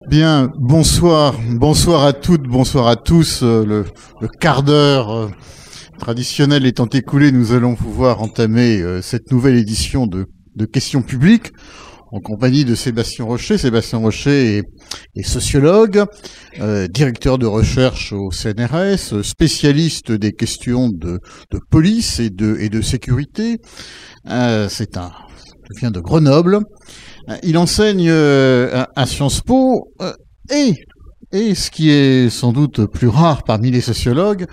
Bien, bonsoir à toutes, bonsoir à tous. Le quart d'heure traditionnel étant écoulé, nous allons pouvoir entamer cette nouvelle édition de Questions publiques en compagnie de Sébastien Rocher. Sébastien Rocher est sociologue, directeur de recherche au CNRS, spécialiste des questions de police et de sécurité. Il vient de Grenoble. Il enseigne à Sciences Po et ce qui est sans doute plus rare parmi les sociologues,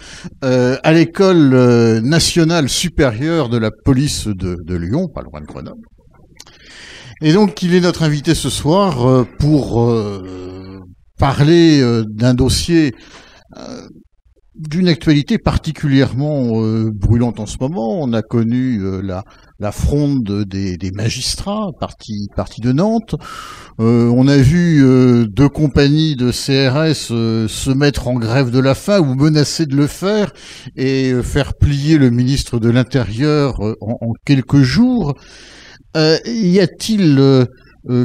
à l'École nationale supérieure de la police de Lyon, pas loin de Grenoble. Et donc il est notre invité ce soir pour parler d'un dossier d'une actualité particulièrement brûlante en ce moment. On a connu la fronde des magistrats, parti de Nantes. On a vu deux compagnies de CRS se mettre en grève de la faim ou menacer de le faire et faire plier le ministre de l'Intérieur en quelques jours. Y a-t-il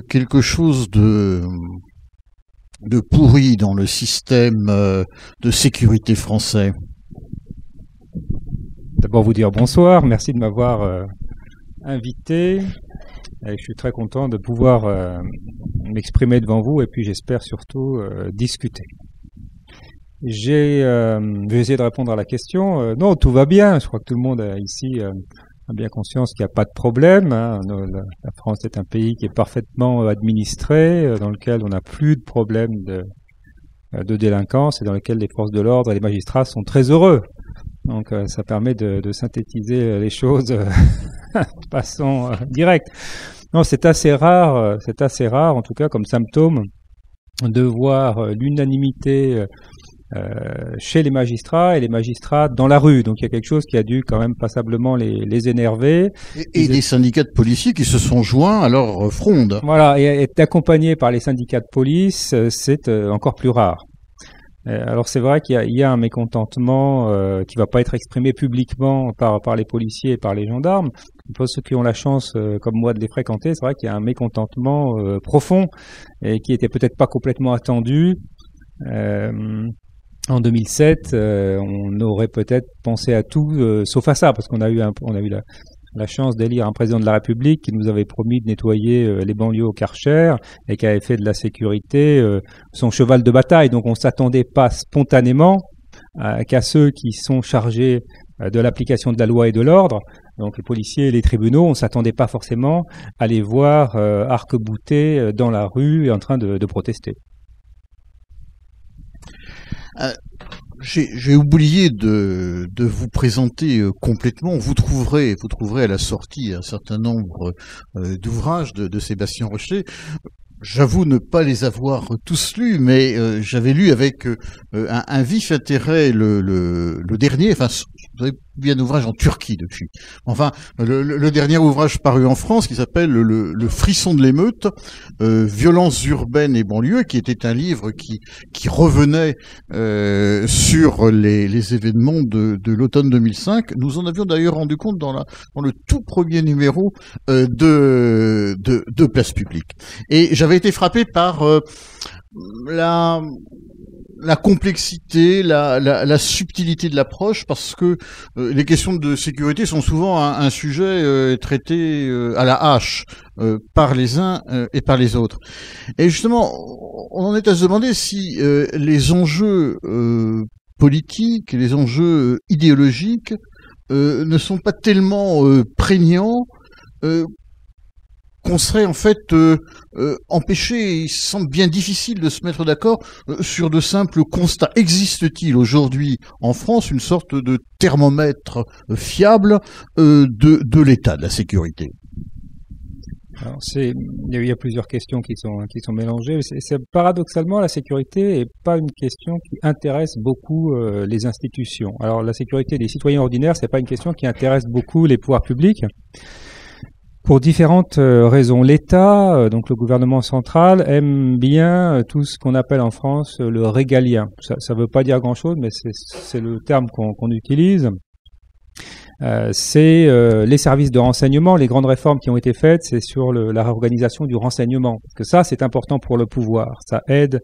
quelque chose de pourri dans le système de sécurité français? D'abord vous dire bonsoir, merci de m'avoir invité. Et je suis très content de pouvoir m'exprimer devant vous et puis j'espère surtout discuter. Je vais essayer de répondre à la question. Non, tout va bien. Je crois que tout le monde ici a bien conscience qu'il n'y a pas de problème. La France est un pays qui est parfaitement administré, dans lequel on n'a plus de problème de délinquance et dans lequel les forces de l'ordre et les magistrats sont très heureux. Donc ça permet de synthétiser les choses de façon directe. Non, c'est assez rare en tout cas comme symptôme de voir l'unanimité chez les magistrats et les magistrats dans la rue. Donc il y a quelque chose qui a dû quand même passablement les énerver. Et des syndicats de policiers qui se sont joints à leur fronde. Voilà, et être accompagné par les syndicats de police, c'est encore plus rare. Alors c'est vrai qu'il y a un mécontentement qui va pas être exprimé publiquement par les policiers et par les gendarmes. Pour ceux qui ont la chance, comme moi, de les fréquenter, c'est vrai qu'il y a un mécontentement profond et qui était peut-être pas complètement attendu. En 2007, on aurait peut-être pensé à tout sauf à ça, parce qu'on a eu la chance d'élire un président de la République qui nous avait promis de nettoyer les banlieues au Karcher et qui avait fait de la sécurité son cheval de bataille. Donc on ne s'attendait pas spontanément qu'à ceux qui sont chargés de l'application de la loi et de l'ordre, donc les policiers et les tribunaux, on ne s'attendait pas forcément à les voir arc-boutés dans la rue et en train de protester. J'ai oublié de vous présenter complètement. Vous trouverez à la sortie un certain nombre d'ouvrages de Sébastien Rocher. J'avoue ne pas les avoir tous lus, mais j'avais lu avec un vif intérêt le dernier. Enfin, vous avez bien un ouvrage en Turquie depuis. Enfin, le dernier ouvrage paru en France qui s'appelle le Frisson de l'émeute, violences urbaines et banlieues, qui était un livre qui revenait sur les événements de l'automne 2005. Nous en avions d'ailleurs rendu compte dans le tout premier numéro de Place Publique. Et j'avais été frappé par la complexité, la subtilité de l'approche, parce que les questions de sécurité sont souvent un sujet traité à la hache par les uns et par les autres. Et justement, on en est à se demander si les enjeux politiques, les enjeux idéologiques ne sont pas tellement prégnants qu'on serait en fait empêché. Il semble bien difficile de se mettre d'accord sur de simples constats. Existe-t-il aujourd'hui en France une sorte de thermomètre fiable de l'état de la sécurité? Alors il y a plusieurs questions qui sont mélangées. Paradoxalement, la sécurité est pas une question qui intéresse beaucoup les institutions. Alors la sécurité des citoyens ordinaires, c'est pas une question qui intéresse beaucoup les pouvoirs publics. Pour différentes raisons. L'État, donc le gouvernement central, aime bien tout ce qu'on appelle en France le régalien. Ça veut pas dire grand-chose, mais c'est le terme qu'on utilise. c'est les services de renseignement. Les grandes réformes qui ont été faites, c'est sur la réorganisation du renseignement. Parce que ça, c'est important pour le pouvoir. Ça aide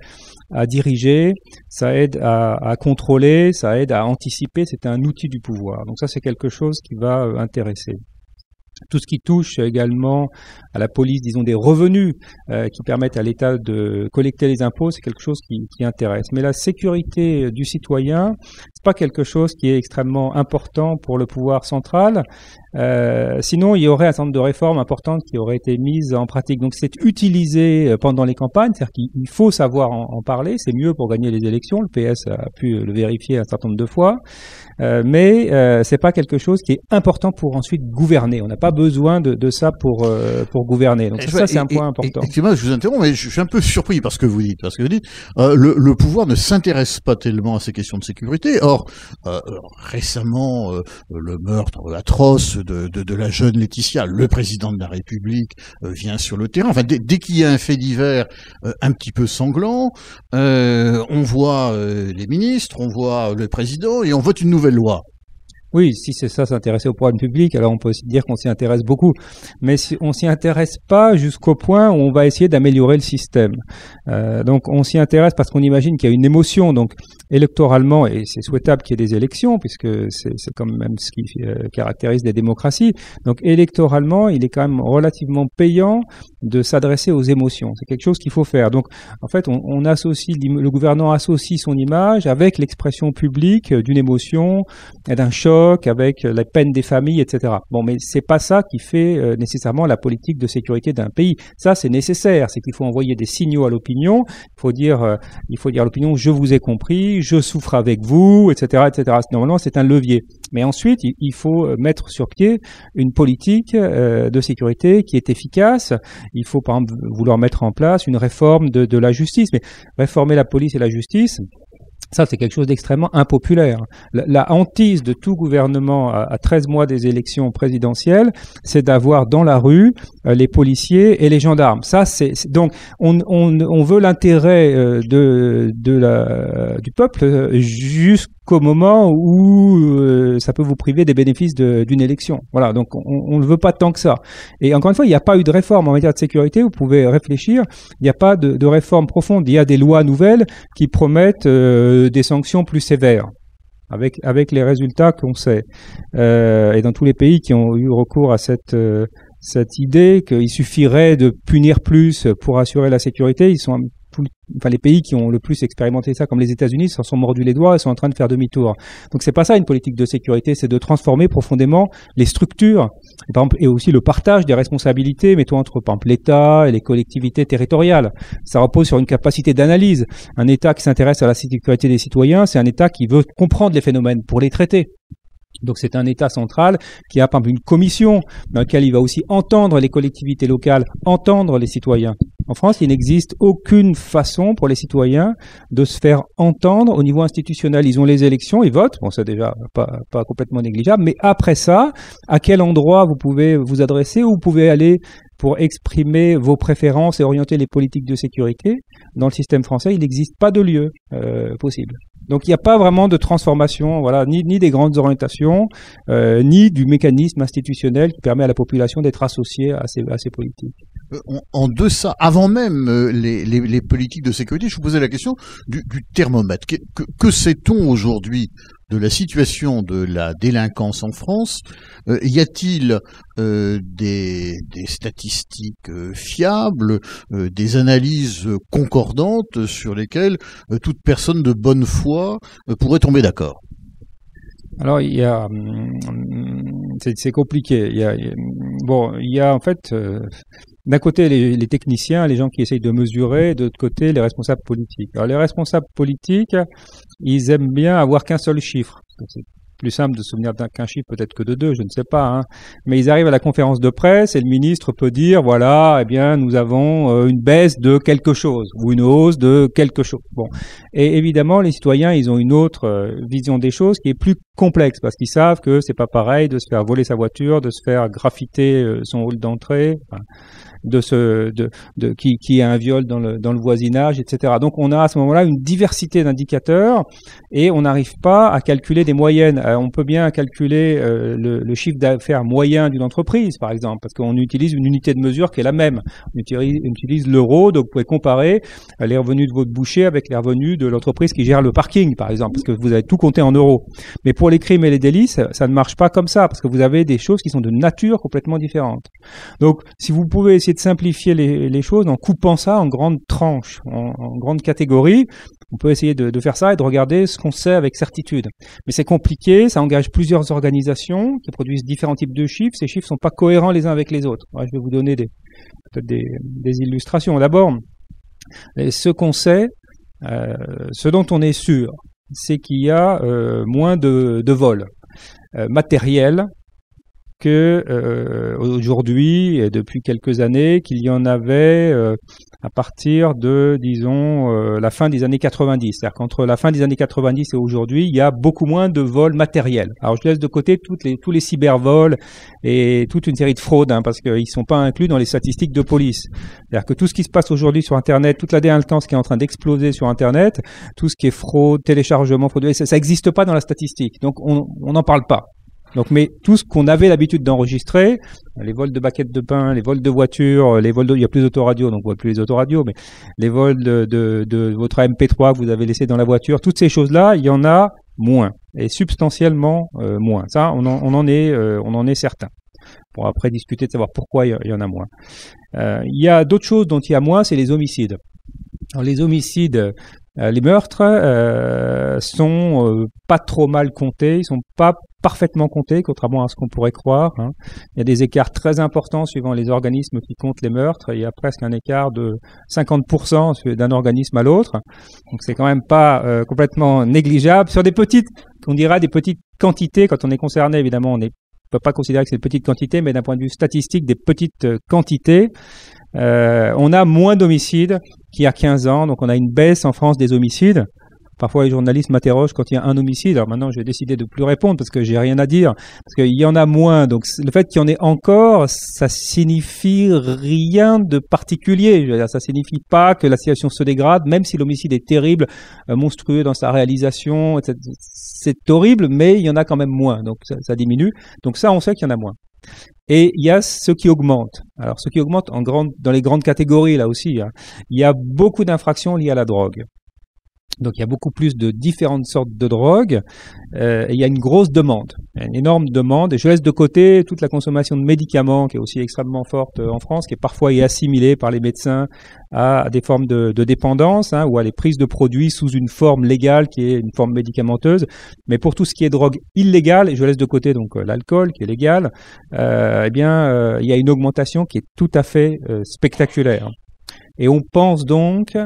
à diriger, ça aide à contrôler, ça aide à anticiper. C'est un outil du pouvoir. Donc ça, c'est quelque chose qui va intéresser. Tout ce qui touche également à la police, disons, des revenus qui permettent à l'État de collecter les impôts, c'est quelque chose qui intéresse. Mais la sécurité du citoyen, c'est pas quelque chose qui est extrêmement important pour le pouvoir central. Sinon, il y aurait un certain nombre de réformes importantes qui auraient été mises en pratique. Donc, c'est utilisé pendant les campagnes, c'est-à-dire qu'il faut savoir en parler. C'est mieux pour gagner les élections. Le PS a pu le vérifier un certain nombre de fois. Mais c'est pas quelque chose qui est important pour ensuite gouverner. On n'a pas besoin de ça pour gouverner. Donc ça, c'est un point important. Excusez-moi, je vous interromps, mais je suis un peu surpris par ce que vous dites. Parce que vous dites, le pouvoir ne s'intéresse pas tellement à ces questions de sécurité. Or, récemment, le meurtre atroce de la jeune Laetitia, le président de la République vient sur le terrain. Enfin, dès qu'il y a un fait divers un petit peu sanglant, on voit les ministres, on voit le président et on vote une nouvelle loi. Oui, si c'est ça, s'intéresser au problème public, alors on peut aussi dire qu'on s'y intéresse beaucoup. Mais si on s'y intéresse pas jusqu'au point où on va essayer d'améliorer le système. Donc on s'y intéresse parce qu'on imagine qu'il y a une émotion. Donc électoralement, et c'est souhaitable qu'il y ait des élections, puisque c'est quand même ce qui caractérise les démocraties. Donc électoralement, il est quand même relativement payant de s'adresser aux émotions. C'est quelque chose qu'il faut faire. Donc en fait, on associe, le gouvernement associe son image avec l'expression publique d'une émotion, d'un choc, avec la peine des familles, etc. Bon, mais c'est pas ça qui fait nécessairement la politique de sécurité d'un pays. Ça, c'est nécessaire. C'est qu'il faut envoyer des signaux à l'opinion. Il faut dire à l'opinion, je vous ai compris, je souffre avec vous, etc., etc. Normalement, c'est un levier. Mais ensuite, il faut mettre sur pied une politique de sécurité qui est efficace. Il faut, par exemple, vouloir mettre en place une réforme de la justice. Mais réformer la police et la justice, ça, c'est quelque chose d'extrêmement impopulaire. La hantise de tout gouvernement à 13 mois des élections présidentielles, c'est d'avoir dans la rue les policiers et les gendarmes. Ça, donc on veut l'intérêt du peuple jusqu'au moment où ça peut vous priver des bénéfices d'une élection. Voilà, donc on ne veut pas tant que ça. Et encore une fois, il n'y a pas eu de réforme en matière de sécurité. Vous pouvez réfléchir. Il n'y a pas de réforme profonde. Il y a des lois nouvelles qui promettent des sanctions plus sévères, avec les résultats qu'on sait. Et dans tous les pays qui ont eu recours à cette idée qu'il suffirait de punir plus pour assurer la sécurité, les pays qui ont le plus expérimenté ça, comme les États-Unis, s'en sont mordus les doigts et sont en train de faire demi-tour. Donc c'est pas ça une politique de sécurité, c'est de transformer profondément les structures, et, par exemple, et aussi le partage des responsabilités, mettons entre par exemple l'État et les collectivités territoriales. Ça repose sur une capacité d'analyse. Un État qui s'intéresse à la sécurité des citoyens, c'est un État qui veut comprendre les phénomènes pour les traiter. Donc c'est un État central qui a par exemple une commission dans laquelle il va aussi entendre les collectivités locales, entendre les citoyens. En France, il n'existe aucune façon pour les citoyens de se faire entendre au niveau institutionnel. Ils ont les élections, ils votent, bon c'est déjà pas complètement négligeable, mais après ça, à quel endroit vous pouvez vous adresser, où vous pouvez aller pour exprimer vos préférences et orienter les politiques de sécurité? Dans le système français, il n'existe pas de lieu possible. Donc il n'y a pas vraiment de transformation, voilà, ni des grandes orientations, ni du mécanisme institutionnel qui permet à la population d'être associée à ces politiques. En deçà, avant même les politiques de sécurité, je vous posais la question du thermomètre. Que sait-on aujourd'hui de la situation de la délinquance en France? Y a-t-il des statistiques fiables, des analyses concordantes sur lesquelles toute personne de bonne foi pourrait tomber d'accord? Alors, c'est compliqué. Il y a en fait, d'un côté les techniciens, les gens qui essayent de mesurer, de l'autre côté les responsables politiques. Alors, les responsables politiques, ils aiment bien avoir qu'un seul chiffre. C'est plus simple de se souvenir qu'un chiffre peut-être que de deux, je ne sais pas. Hein. Mais ils arrivent à la conférence de presse et le ministre peut dire, voilà, eh bien, nous avons une baisse de quelque chose ou une hausse de quelque chose. Bon. Et évidemment, les citoyens, ils ont une autre vision des choses qui est plus complexe parce qu'ils savent que c'est pas pareil de se faire voler sa voiture, de se faire graffiter son hall d'entrée, enfin, qui y a un viol dans le voisinage, etc. Donc on a à ce moment-là une diversité d'indicateurs et on n'arrive pas à calculer des moyennes. On peut bien calculer le chiffre d'affaires moyen d'une entreprise, par exemple, parce qu'on utilise une unité de mesure qui est la même. On utilise l'euro, donc vous pouvez comparer les revenus de votre boucher avec les revenus de l'entreprise qui gère le parking, par exemple, parce que vous avez tout compté en euros. Mais pour les crimes et les délits, ça ne marche pas comme ça, parce que vous avez des choses qui sont de nature complètement différente. Donc, si vous pouvez essayer de simplifier les choses en coupant ça en grandes tranches, en grandes catégories, on peut essayer de faire ça et de regarder ce qu'on sait avec certitude. Mais c'est compliqué, ça engage plusieurs organisations qui produisent différents types de chiffres. Ces chiffres ne sont pas cohérents les uns avec les autres. Je vais vous donner peut-être des illustrations. D'abord, ce qu'on sait, ce dont on est sûr, c'est qu'il y a moins de vols matériels que aujourd'hui et depuis quelques années qu'il y en avait à partir de, disons, la fin des années 90. C'est-à-dire qu'entre la fin des années 90 et aujourd'hui, il y a beaucoup moins de vols matériels. Alors je laisse de côté tous les cybervols et toute une série de fraudes, parce qu'ils ne sont pas inclus dans les statistiques de police. C'est-à-dire que tout ce qui se passe aujourd'hui sur Internet, toute la délinquance qui est en train d'exploser sur Internet, tout ce qui est fraude, téléchargement frauduleux, ça n'existe pas dans la statistique. Donc on n'en parle pas. Donc, mais tout ce qu'on avait l'habitude d'enregistrer, les vols de baguettes de pain, les vols de voitures, il y a plus d'autoradios, donc on voit plus les autoradios, mais les vols de votre MP3 que vous avez laissé dans la voiture, toutes ces choses-là, il y en a moins, et substantiellement moins. Ça, on en est certain. Pour après discuter de savoir pourquoi il y en a moins. Il y a d'autres choses dont il y a moins, c'est les homicides. Alors, les homicides, les meurtres sont pas trop mal comptés, ils sont pas parfaitement comptés, contrairement à ce qu'on pourrait croire. Il y a des écarts très importants suivant les organismes qui comptent les meurtres. Il y a presque un écart de 50% d'un organisme à l'autre. Donc c'est quand même pas complètement négligeable. Sur des petites quantités, quand on est concerné, évidemment, on ne peut pas considérer que c'est des petites quantités, mais d'un point de vue statistique, des petites quantités. On a moins d'homicides qu'il y a 15 ans, donc on a une baisse en France des homicides. Parfois, les journalistes m'interrogent quand il y a un homicide. Alors maintenant, je vais décider de plus répondre parce que j'ai rien à dire, parce qu'il y en a moins. Donc, le fait qu'il y en ait encore, ça signifie rien de particulier. Je veux dire, ça signifie pas que la situation se dégrade, même si l'homicide est terrible, monstrueux dans sa réalisation, etc. C'est horrible, mais il y en a quand même moins. Donc, ça diminue. Donc ça, on sait qu'il y en a moins. Et il y a ce qui augmente. Alors, ce qui augmente dans les grandes catégories, là aussi, il y a beaucoup d'infractions liées à la drogue. Donc, il y a beaucoup plus de différentes sortes de drogues et il y a une grosse demande, une énorme demande. Et je laisse de côté toute la consommation de médicaments qui est aussi extrêmement forte en France, qui est parfois assimilée par les médecins à des formes de dépendance ou à les prises de produits sous une forme légale qui est une forme médicamenteuse. Mais pour tout ce qui est drogue illégale, et je laisse de côté donc l'alcool qui est légal, il y a une augmentation qui est tout à fait spectaculaire. Et on pense donc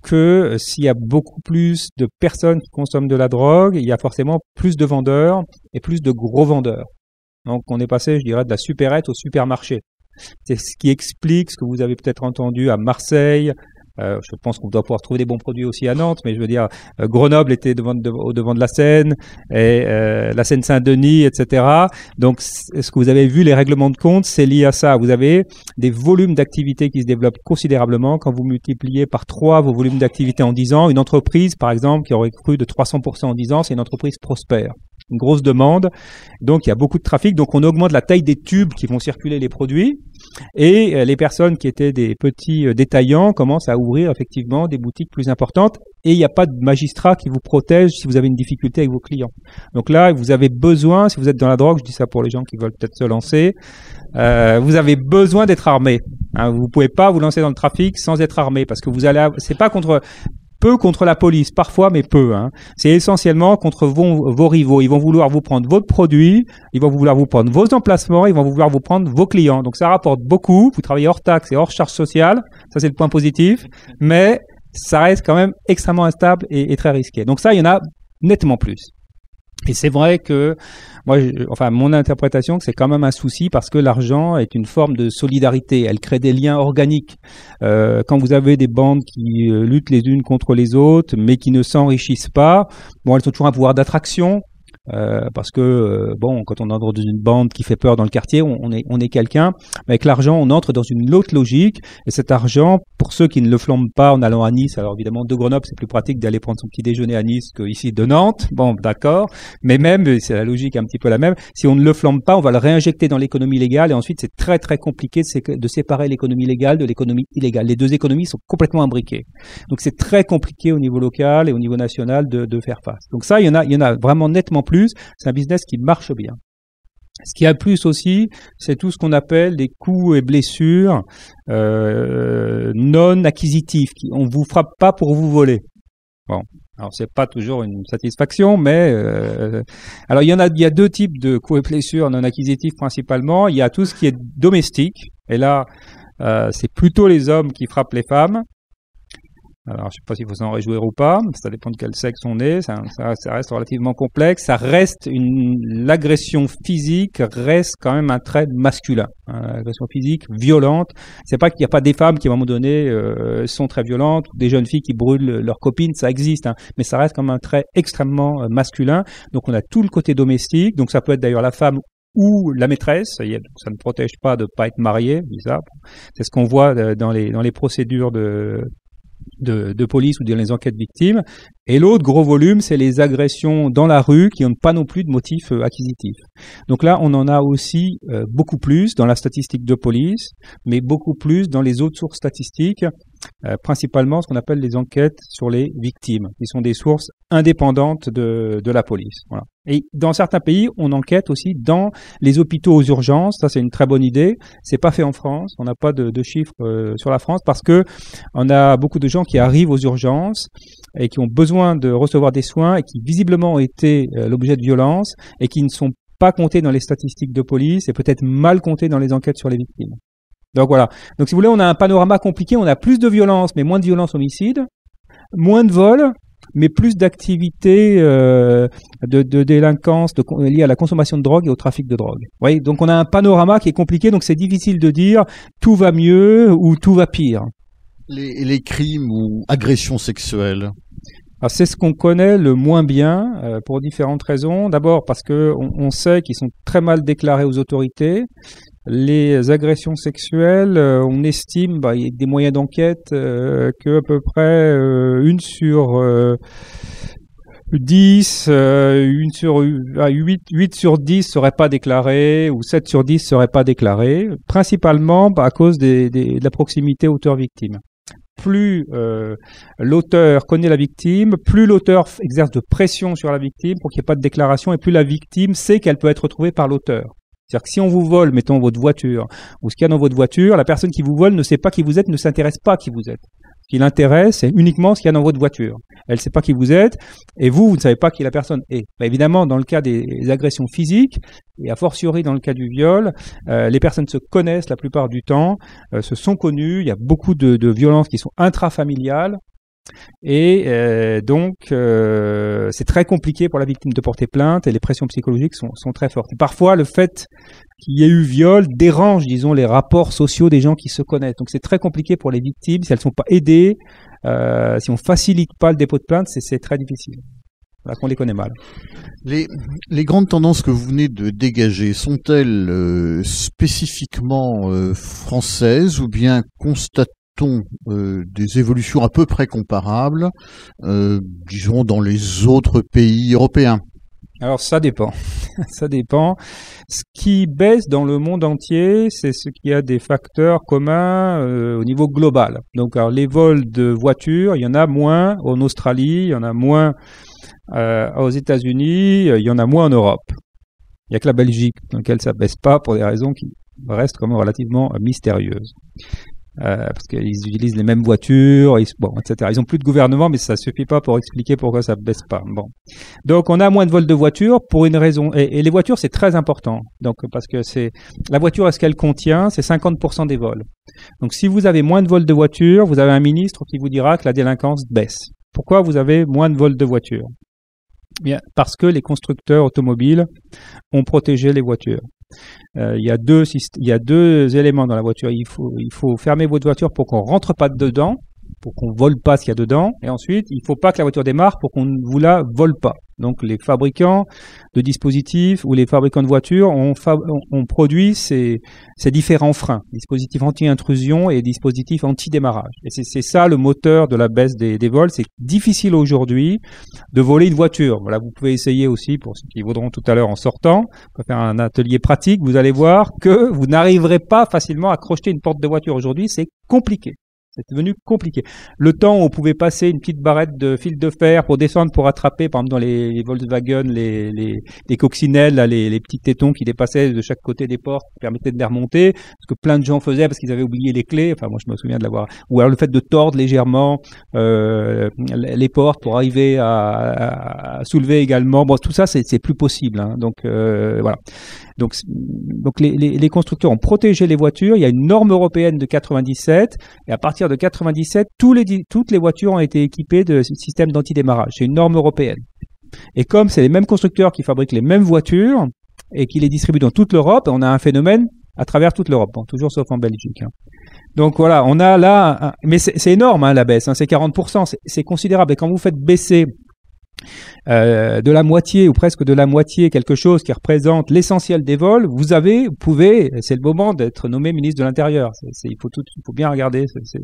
que s'il y a beaucoup plus de personnes qui consomment de la drogue, il y a forcément plus de vendeurs et plus de gros vendeurs. Donc on est passé, je dirais, de la supérette au supermarché. C'est ce qui explique ce que vous avez peut-être entendu à Marseille. Je pense qu'on doit pouvoir trouver des bons produits aussi à Nantes, mais je veux dire, Grenoble était au devant de la Seine, et la Seine-Saint-Denis, etc. Donc, ce que vous avez vu, les règlements de compte, c'est lié à ça. Vous avez des volumes d'activité qui se développent considérablement. Quand vous multipliez par 3 vos volumes d'activité en 10 ans, une entreprise, par exemple, qui aurait cru de 300% en 10 ans, c'est une entreprise prospère. Une grosse demande. Donc, il y a beaucoup de trafic. Donc, on augmente la taille des tubes qui vont circuler les produits. Et les personnes qui étaient des petits détaillants commencent à ouvrir effectivement des boutiques plus importantes. Et il n'y a pas de magistrat qui vous protège si vous avez une difficulté avec vos clients. Donc là, vous avez besoin, si vous êtes dans la drogue, je dis ça pour les gens qui veulent peut-être se lancer, vous avez besoin d'être armé. Vous ne pouvez pas vous lancer dans le trafic sans être armé, parce que c'est pas peu contre la police, parfois, mais peu. C'est essentiellement contre vos rivaux. Ils vont vouloir vous prendre votre produit, ils vont vouloir vous prendre vos emplacements, ils vont vouloir vous prendre vos clients. Donc ça rapporte beaucoup. Vous travaillez hors taxe et hors charge sociale. Ça, c'est le point positif. Mais ça reste quand même extrêmement instable et très risqué. Donc ça, il y en a nettement plus. Et c'est vrai que mon interprétation, c'est quand même un souci parce que l'argent est une forme de solidarité. Elle crée des liens organiques. Quand vous avez des bandes qui luttent les unes contre les autres, mais qui ne s'enrichissent pas, elles ont toujours un pouvoir d'attraction. parce que bon, quand on entre dans une bande qui fait peur dans le quartier, on est quelqu'un. Mais avec l'argent, on entre dans une autre logique. Et cet argent, pour ceux qui ne le flambent pas en allant à Nice, alors évidemment de Grenoble, c'est plus pratique d'aller prendre son petit déjeuner à Nice qu'ici de Nantes. Bon, d'accord. Mais même, c'est la logique un petit peu la même. Si on ne le flambe pas, on va le réinjecter dans l'économie légale. Et ensuite, c'est très très compliqué de séparer l'économie légale de l'économie illégale. Les deux économies sont complètement imbriquées. Donc c'est très compliqué au niveau local et au niveau national de faire face. Donc ça, il y en a vraiment nettement plus. C'est un business qui marche bien. Ce qui a plus aussi, c'est tout ce qu'on appelle des coûts et blessures non acquisitifs. On vous frappe pas pour vous voler. Bon, alors c'est pas toujours une satisfaction, mais alors il y a deux types de coûts et blessures non acquisitifs principalement. Il y a tout ce qui est domestique, et là c'est plutôt les hommes qui frappent les femmes. Alors, je ne sais pas s'il faut s'en réjouir ou pas, ça dépend de quel sexe on est, ça reste relativement complexe, l'agression physique reste quand même un trait masculin, l'agression physique violente. C'est pas qu'il n'y a pas des femmes qui à un moment donné sont très violentes, ou des jeunes filles qui brûlent leurs copines, ça existe, mais ça reste comme un trait extrêmement masculin. Donc on a tout le côté domestique, donc ça peut être d'ailleurs la femme ou la maîtresse, ça ne protège pas de pas être marié, c'est ce qu'on voit dans les procédures de police ou dans les enquêtes victimes. Et l'autre gros volume, c'est les agressions dans la rue qui n'ont pas non plus de motif acquisitif. Donc là, on en a aussi beaucoup plus dans la statistique de police, mais beaucoup plus dans les autres sources statistiques, principalement ce qu'on appelle les enquêtes sur les victimes, qui sont des sources indépendantes de la police. Voilà. Et dans certains pays, on enquête aussi dans les hôpitaux aux urgences. Ça, c'est une très bonne idée. C'est pas fait en France. On n'a pas de chiffres sur la France parce que on a beaucoup de gens qui arrivent aux urgences et qui ont besoin de recevoir des soins et qui visiblement ont été l'objet de violences et qui ne sont pas comptés dans les statistiques de police et peut-être mal comptés dans les enquêtes sur les victimes. Donc voilà. Donc si vous voulez, on a un panorama compliqué. On a plus de violence, mais moins de violence homicide, moins de vols, mais plus d'activités de délinquance liées à la consommation de drogue et au trafic de drogue. Oui, donc on a un panorama qui est compliqué, donc c'est difficile de dire tout va mieux ou tout va pire. Les crimes ou agressions sexuelles. Alors c'est ce qu'on connaît le moins bien pour différentes raisons. D'abord parce que on sait qu'ils sont très mal déclarés aux autorités. Les agressions sexuelles, on estime, il y a des moyens d'enquête que à peu près 1 sur 10, 8 sur 10 seraient pas déclarées ou 7 sur 10 seraient pas déclarées, principalement à cause de la proximité auteur-victime. Plus l'auteur connaît la victime, plus l'auteur exerce de pression sur la victime pour qu'il n'y ait pas de déclaration, et plus la victime sait qu'elle peut être retrouvée par l'auteur. C'est-à-dire que si on vous vole, mettons votre voiture, ou ce qu'il y a dans votre voiture, la personne qui vous vole ne sait pas qui vous êtes, ne s'intéresse pas à qui vous êtes. Ce qui l'intéresse, c'est uniquement ce qu'il y a dans votre voiture. Elle ne sait pas qui vous êtes, et vous ne savez pas qui la personne est. Évidemment, dans le cas des agressions physiques, et a fortiori dans le cas du viol, les personnes se connaissent la plupart du temps, se sont connues, il y a beaucoup de violences qui sont intrafamiliales, et donc c'est très compliqué pour la victime de porter plainte et les pressions psychologiques sont très fortes. Et parfois le fait qu'il y ait eu viol dérange, disons, les rapports sociaux des gens qui se connaissent. Donc c'est très compliqué pour les victimes si elles ne sont pas aidées, si on ne facilite pas le dépôt de plainte, c'est très difficile. Voilà qu'on les connaît mal. Les grandes tendances que vous venez de dégager sont-elles spécifiquement françaises ou bien constatées des évolutions à peu près comparables, disons, dans les autres pays européens? Alors ça dépend. Ça dépend. Ce qui baisse dans le monde entier, c'est ce qui a des facteurs communs au niveau global. Donc alors, les vols de voitures, il y en a moins en Australie, il y en a moins aux États-Unis, il y en a moins en Europe. Il n'y a que la Belgique dans laquelle ça baisse pas pour des raisons qui restent quand même relativement mystérieuses. Parce qu'ils utilisent les mêmes voitures, etc. Ils n'ont plus de gouvernement, mais ça suffit pas pour expliquer pourquoi ça baisse pas. Bon, donc on a moins de vols de voitures pour une raison. Et les voitures, c'est très important. Donc parce que c'est la voiture, est-ce qu'elle contient, c'est 50% des vols. Donc si vous avez moins de vols de voitures, vous avez un ministre qui vous dira que la délinquance baisse. Pourquoi vous avez moins de vols de voitures? Bien, parce que les constructeurs automobiles ont protégé les voitures. Il y a deux éléments dans la voiture. Il faut fermer votre voiture pour qu'on rentre pas dedans, pour qu'on vole pas ce qu'il y a dedans. Et ensuite, il faut pas que la voiture démarre pour qu'on ne vous la vole pas. Donc les fabricants de dispositifs ou les fabricants de voitures ont produit ces différents freins, dispositifs anti-intrusion et dispositifs anti-démarrage. Et c'est ça le moteur de la baisse des vols. C'est difficile aujourd'hui de voler une voiture. Voilà, vous pouvez essayer aussi pour ceux qui voudront tout à l'heure en sortant. On va faire un atelier pratique. Vous allez voir que vous n'arriverez pas facilement à crocheter une porte de voiture aujourd'hui. C'est compliqué. C'est devenu compliqué. Le temps où on pouvait passer une petite barrette de fil de fer pour descendre, pour attraper, par exemple dans les Volkswagen, les coccinelles, là, les petits tétons qui dépassaient de chaque côté des portes, qui permettaient de les remonter, ce que plein de gens faisaient parce qu'ils avaient oublié les clés. Enfin, moi, je me souviens de l'avoir. Ou alors le fait de tordre légèrement les portes pour arriver à soulever également. Bon, tout ça, c'est plus possible. Hein. Donc voilà. Donc les constructeurs ont protégé les voitures. Il y a une norme européenne de 97 et à partir de 97, toutes les voitures ont été équipées de systèmes d'antidémarrage. C'est une norme européenne. Et comme c'est les mêmes constructeurs qui fabriquent les mêmes voitures et qui les distribuent dans toute l'Europe, on a un phénomène à travers toute l'Europe, bon, toujours sauf en Belgique. Hein. Donc voilà, on a là, mais c'est énorme hein, la baisse, hein, c'est 40%, c'est considérable. Et quand vous faites baisser de la moitié ou presque de la moitié quelque chose qui représente l'essentiel des vols, vous pouvez, c'est le moment d'être nommé ministre de l'Intérieur. Il faut bien regarder, c'est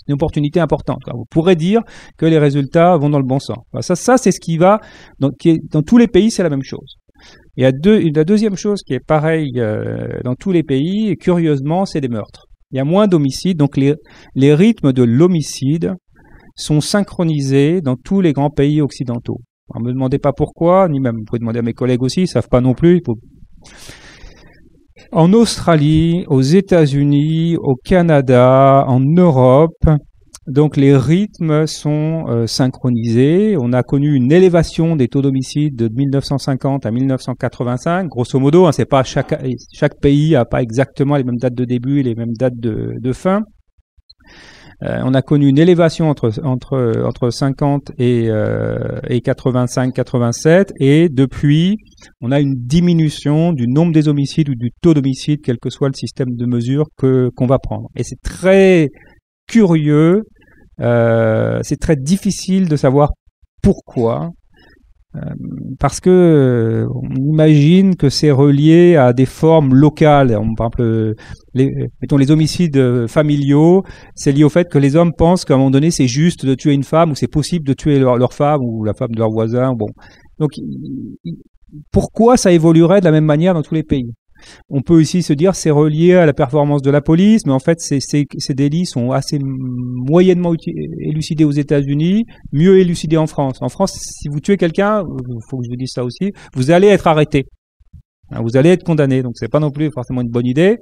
une opportunité importante. Quoi. Vous pourrez dire que les résultats vont dans le bon sens. Enfin, ça c'est ce qui va, dans tous les pays, c'est la même chose. Il y a la deuxième chose qui est pareille dans tous les pays, et curieusement, c'est les meurtres. Il y a moins d'homicides, donc les rythmes de l'homicide sont synchronisés dans tous les grands pays occidentaux. Alors, ne me demandez pas pourquoi, ni même, vous pouvez demander à mes collègues aussi, ils ne savent pas non plus. En Australie, aux États-Unis, au Canada, en Europe, donc les rythmes sont synchronisés. On a connu une élévation des taux d'homicide de 1950 à 1985. Grosso modo, hein, c'est pas chaque pays n'a pas exactement les mêmes dates de début et les mêmes dates de fin. On a connu une élévation entre 50 et 85-87 et depuis, on a une diminution du nombre des homicides ou du taux d'homicide, quel que soit le système de mesure qu'on va prendre. Et c'est très curieux, c'est très difficile de savoir pourquoi. Parce que on imagine que c'est relié à des formes locales. Par exemple, mettons les homicides familiaux, c'est lié au fait que les hommes pensent qu'à un moment donné, c'est juste de tuer une femme ou c'est possible de tuer leur femme ou la femme de leur voisin. Bon, donc pourquoi ça évoluerait de la même manière dans tous les pays? On peut aussi se dire c'est relié à la performance de la police, mais en fait ces délits sont assez moyennement élucidés aux États-Unis, mieux élucidés en France. En France, si vous tuez quelqu'un, il faut que je vous dise ça aussi, vous allez être arrêté. Vous allez être condamné, donc c'est pas non plus forcément une bonne idée.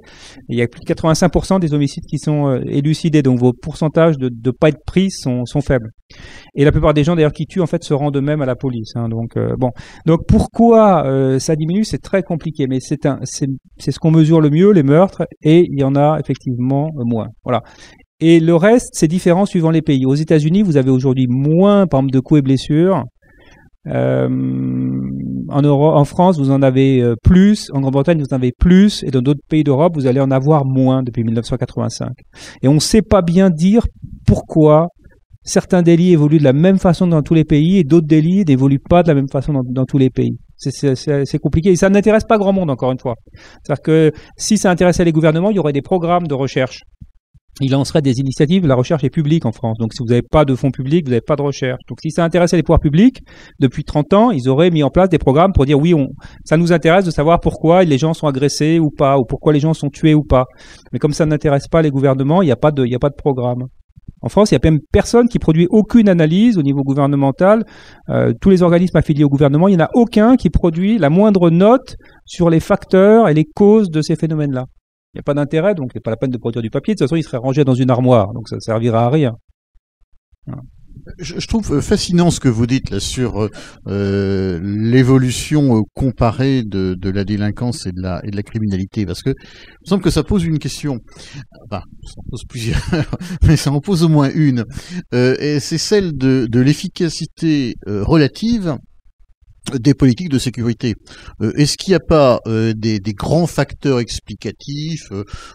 Il y a plus de 85% des homicides qui sont élucidés, donc vos pourcentages de pas être pris sont faibles. Et la plupart des gens d'ailleurs qui tuent en fait se rendent eux-mêmes à la police. Hein, donc bon, donc pourquoi ça diminue, c'est très compliqué, mais c'est ce qu'on mesure le mieux, les meurtres, et il y en a effectivement moins. Voilà. Et le reste, c'est différent suivant les pays. Aux États-Unis, vous avez aujourd'hui moins, par exemple, de coups et blessures. En France, vous en avez plus, en Grande-Bretagne, vous en avez plus, et dans d'autres pays d'Europe, vous allez en avoir moins depuis 1985. Et on ne sait pas bien dire pourquoi certains délits évoluent de la même façon dans tous les pays et d'autres délits n'évoluent pas de la même façon dans tous les pays. C'est compliqué et ça n'intéresse pas grand monde, encore une fois. C'est-à-dire que si ça intéressait les gouvernements, il y aurait des programmes de recherche. Ils lanceraient des initiatives, la recherche est publique en France. Donc si vous n'avez pas de fonds publics, vous n'avez pas de recherche. Donc si ça intéressait les pouvoirs publics, depuis 30 ans, ils auraient mis en place des programmes pour dire oui, ça nous intéresse de savoir pourquoi les gens sont agressés ou pas, ou pourquoi les gens sont tués ou pas. Mais comme ça n'intéresse pas les gouvernements, il n'y a pas de programme. En France, il n'y a même personne qui produit aucune analyse au niveau gouvernemental. Tous les organismes affiliés au gouvernement, il n'y en a aucun qui produit la moindre note sur les facteurs et les causes de ces phénomènes-là. Il n'y a pas d'intérêt, donc il n'est pas la peine de produire du papier. De toute façon, il serait rangé dans une armoire, donc ça ne servira à rien. Voilà. Je trouve fascinant ce que vous dites là sur l'évolution comparée de la délinquance et de la criminalité, parce que il me semble que ça pose une question. Enfin, ça en pose plusieurs, mais ça en pose au moins une. Et c'est celle de l'efficacité relative des politiques de sécurité. Est-ce qu'il n'y a pas des grands facteurs explicatifs,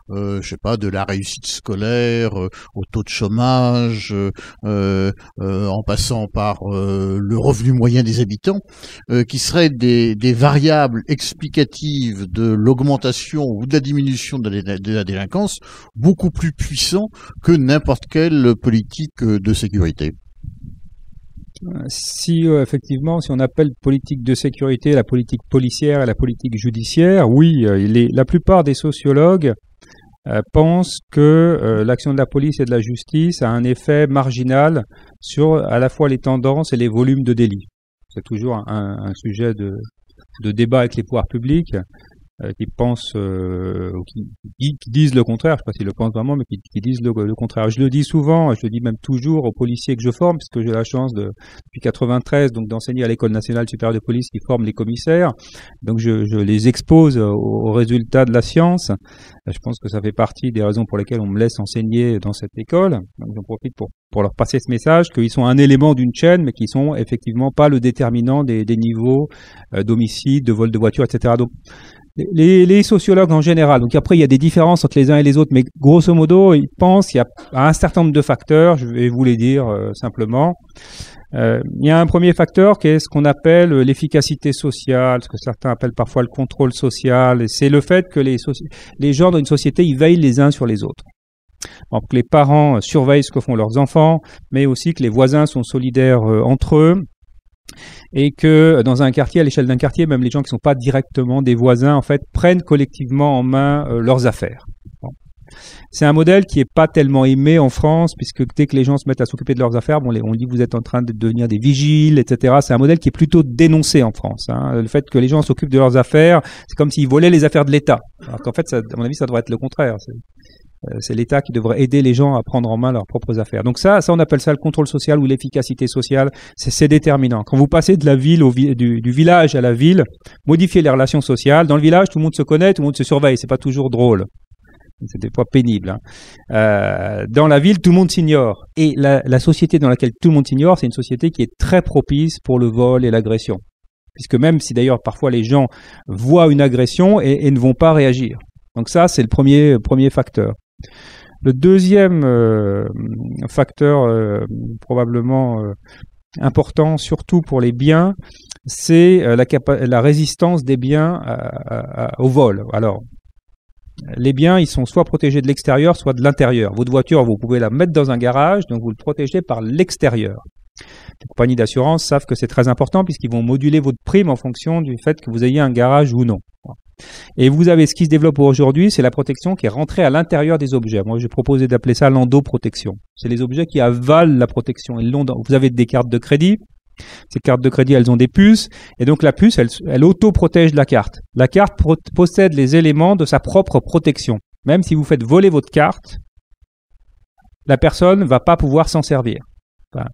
je sais pas, de la réussite scolaire, au taux de chômage, en passant par le revenu moyen des habitants, qui seraient des variables explicatives de l'augmentation ou de la diminution de la délinquance beaucoup plus puissants que n'importe quelle politique de sécurité? Si effectivement, si on appelle politique de sécurité la politique policière et la politique judiciaire, oui, la plupart des sociologues pensent que l'action de la police et de la justice a un effet marginal sur à la fois les tendances et les volumes de délits. C'est toujours un sujet de débat avec les pouvoirs publics. Qui pensent, qui disent le contraire, je ne sais pas s'ils le pensent vraiment, mais qui disent le contraire. Je le dis souvent, je le dis même toujours aux policiers que je forme, puisque j'ai la chance depuis 93, donc d'enseigner à l'École nationale supérieure de police qui forme les commissaires. Donc je les expose aux résultats de la science. Je pense que ça fait partie des raisons pour lesquelles on me laisse enseigner dans cette école. Donc j'en profite pour leur passer ce message, qu'ils sont un élément d'une chaîne, mais qui sont effectivement pas le déterminant des niveaux d'homicide, de vol de voiture, etc. Donc les sociologues en général, donc après il y a des différences entre les uns et les autres, mais grosso modo ils pensent qu'il y a un certain nombre de facteurs, je vais vous les dire simplement. Il y a un premier facteur qui est ce qu'on appelle l'efficacité sociale, ce que certains appellent parfois le contrôle social, et c'est le fait que les gens dans une société ils veillent les uns sur les autres. Donc, que les parents surveillent ce que font leurs enfants, mais aussi que les voisins sont solidaires entre eux. Et que dans un quartier, à l'échelle d'un quartier, même les gens qui ne sont pas directement des voisins, en fait, prennent collectivement en main leurs affaires. Bon. C'est un modèle qui n'est pas tellement aimé en France, puisque dès que les gens se mettent à s'occuper de leurs affaires, bon, on dit que vous êtes en train de devenir des vigiles, etc. C'est un modèle qui est plutôt dénoncé en France. Hein. Le fait que les gens s'occupent de leurs affaires, c'est comme s'ils volaient les affaires de l'État. Alors qu'en fait, ça, à mon avis, ça devrait être le contraire. C'est l'État qui devrait aider les gens à prendre en main leurs propres affaires. Donc ça on appelle ça le contrôle social ou l'efficacité sociale. C'est déterminant. Quand vous passez de la ville du village à la ville, modifiez les relations sociales. Dans le village, tout le monde se connaît, tout le monde se surveille. C'est pas toujours drôle. C'est des fois pénible. Hein. Dans la ville, tout le monde s'ignore. Et la société dans laquelle tout le monde s'ignore, c'est une société qui est très propice pour le vol et l'agression. Puisque même si d'ailleurs parfois les gens voient une agression et ne vont pas réagir. Donc ça, c'est le premier facteur. Le deuxième facteur probablement important, surtout pour les biens, c'est la résistance des biens au vol. Alors, les biens, ils sont soit protégés de l'extérieur, soit de l'intérieur. Votre voiture, vous pouvez la mettre dans un garage, donc vous le protégez par l'extérieur. Les compagnies d'assurance savent que c'est très important puisqu'ils vont moduler votre prime en fonction du fait que vous ayez un garage ou non. Et vous avez ce qui se développe aujourd'hui, c'est la protection qui est rentrée à l'intérieur des objets. Moi, j'ai proposé d'appeler ça l'endoprotection. C'est les objets qui avalent la protection. Vous avez des cartes de crédit. Ces cartes de crédit, elles ont des puces. Et donc, la puce, elle auto-protège la carte. La carte possède les éléments de sa propre protection. Même si vous faites voler votre carte, la personne ne va pas pouvoir s'en servir. Enfin,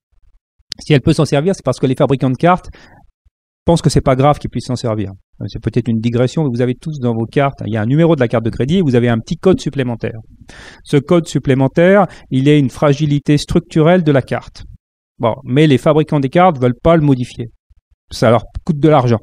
si elle peut s'en servir, c'est parce que les fabricants de cartes pensent que c'est pas grave qu'ils puissent s'en servir. C'est peut-être une digression, mais vous avez tous dans vos cartes, il y a un numéro de la carte de crédit et vous avez un petit code supplémentaire. Ce code supplémentaire, il est une fragilité structurelle de la carte. Bon, mais les fabricants des cartes veulent pas le modifier. Ça leur coûte de l'argent.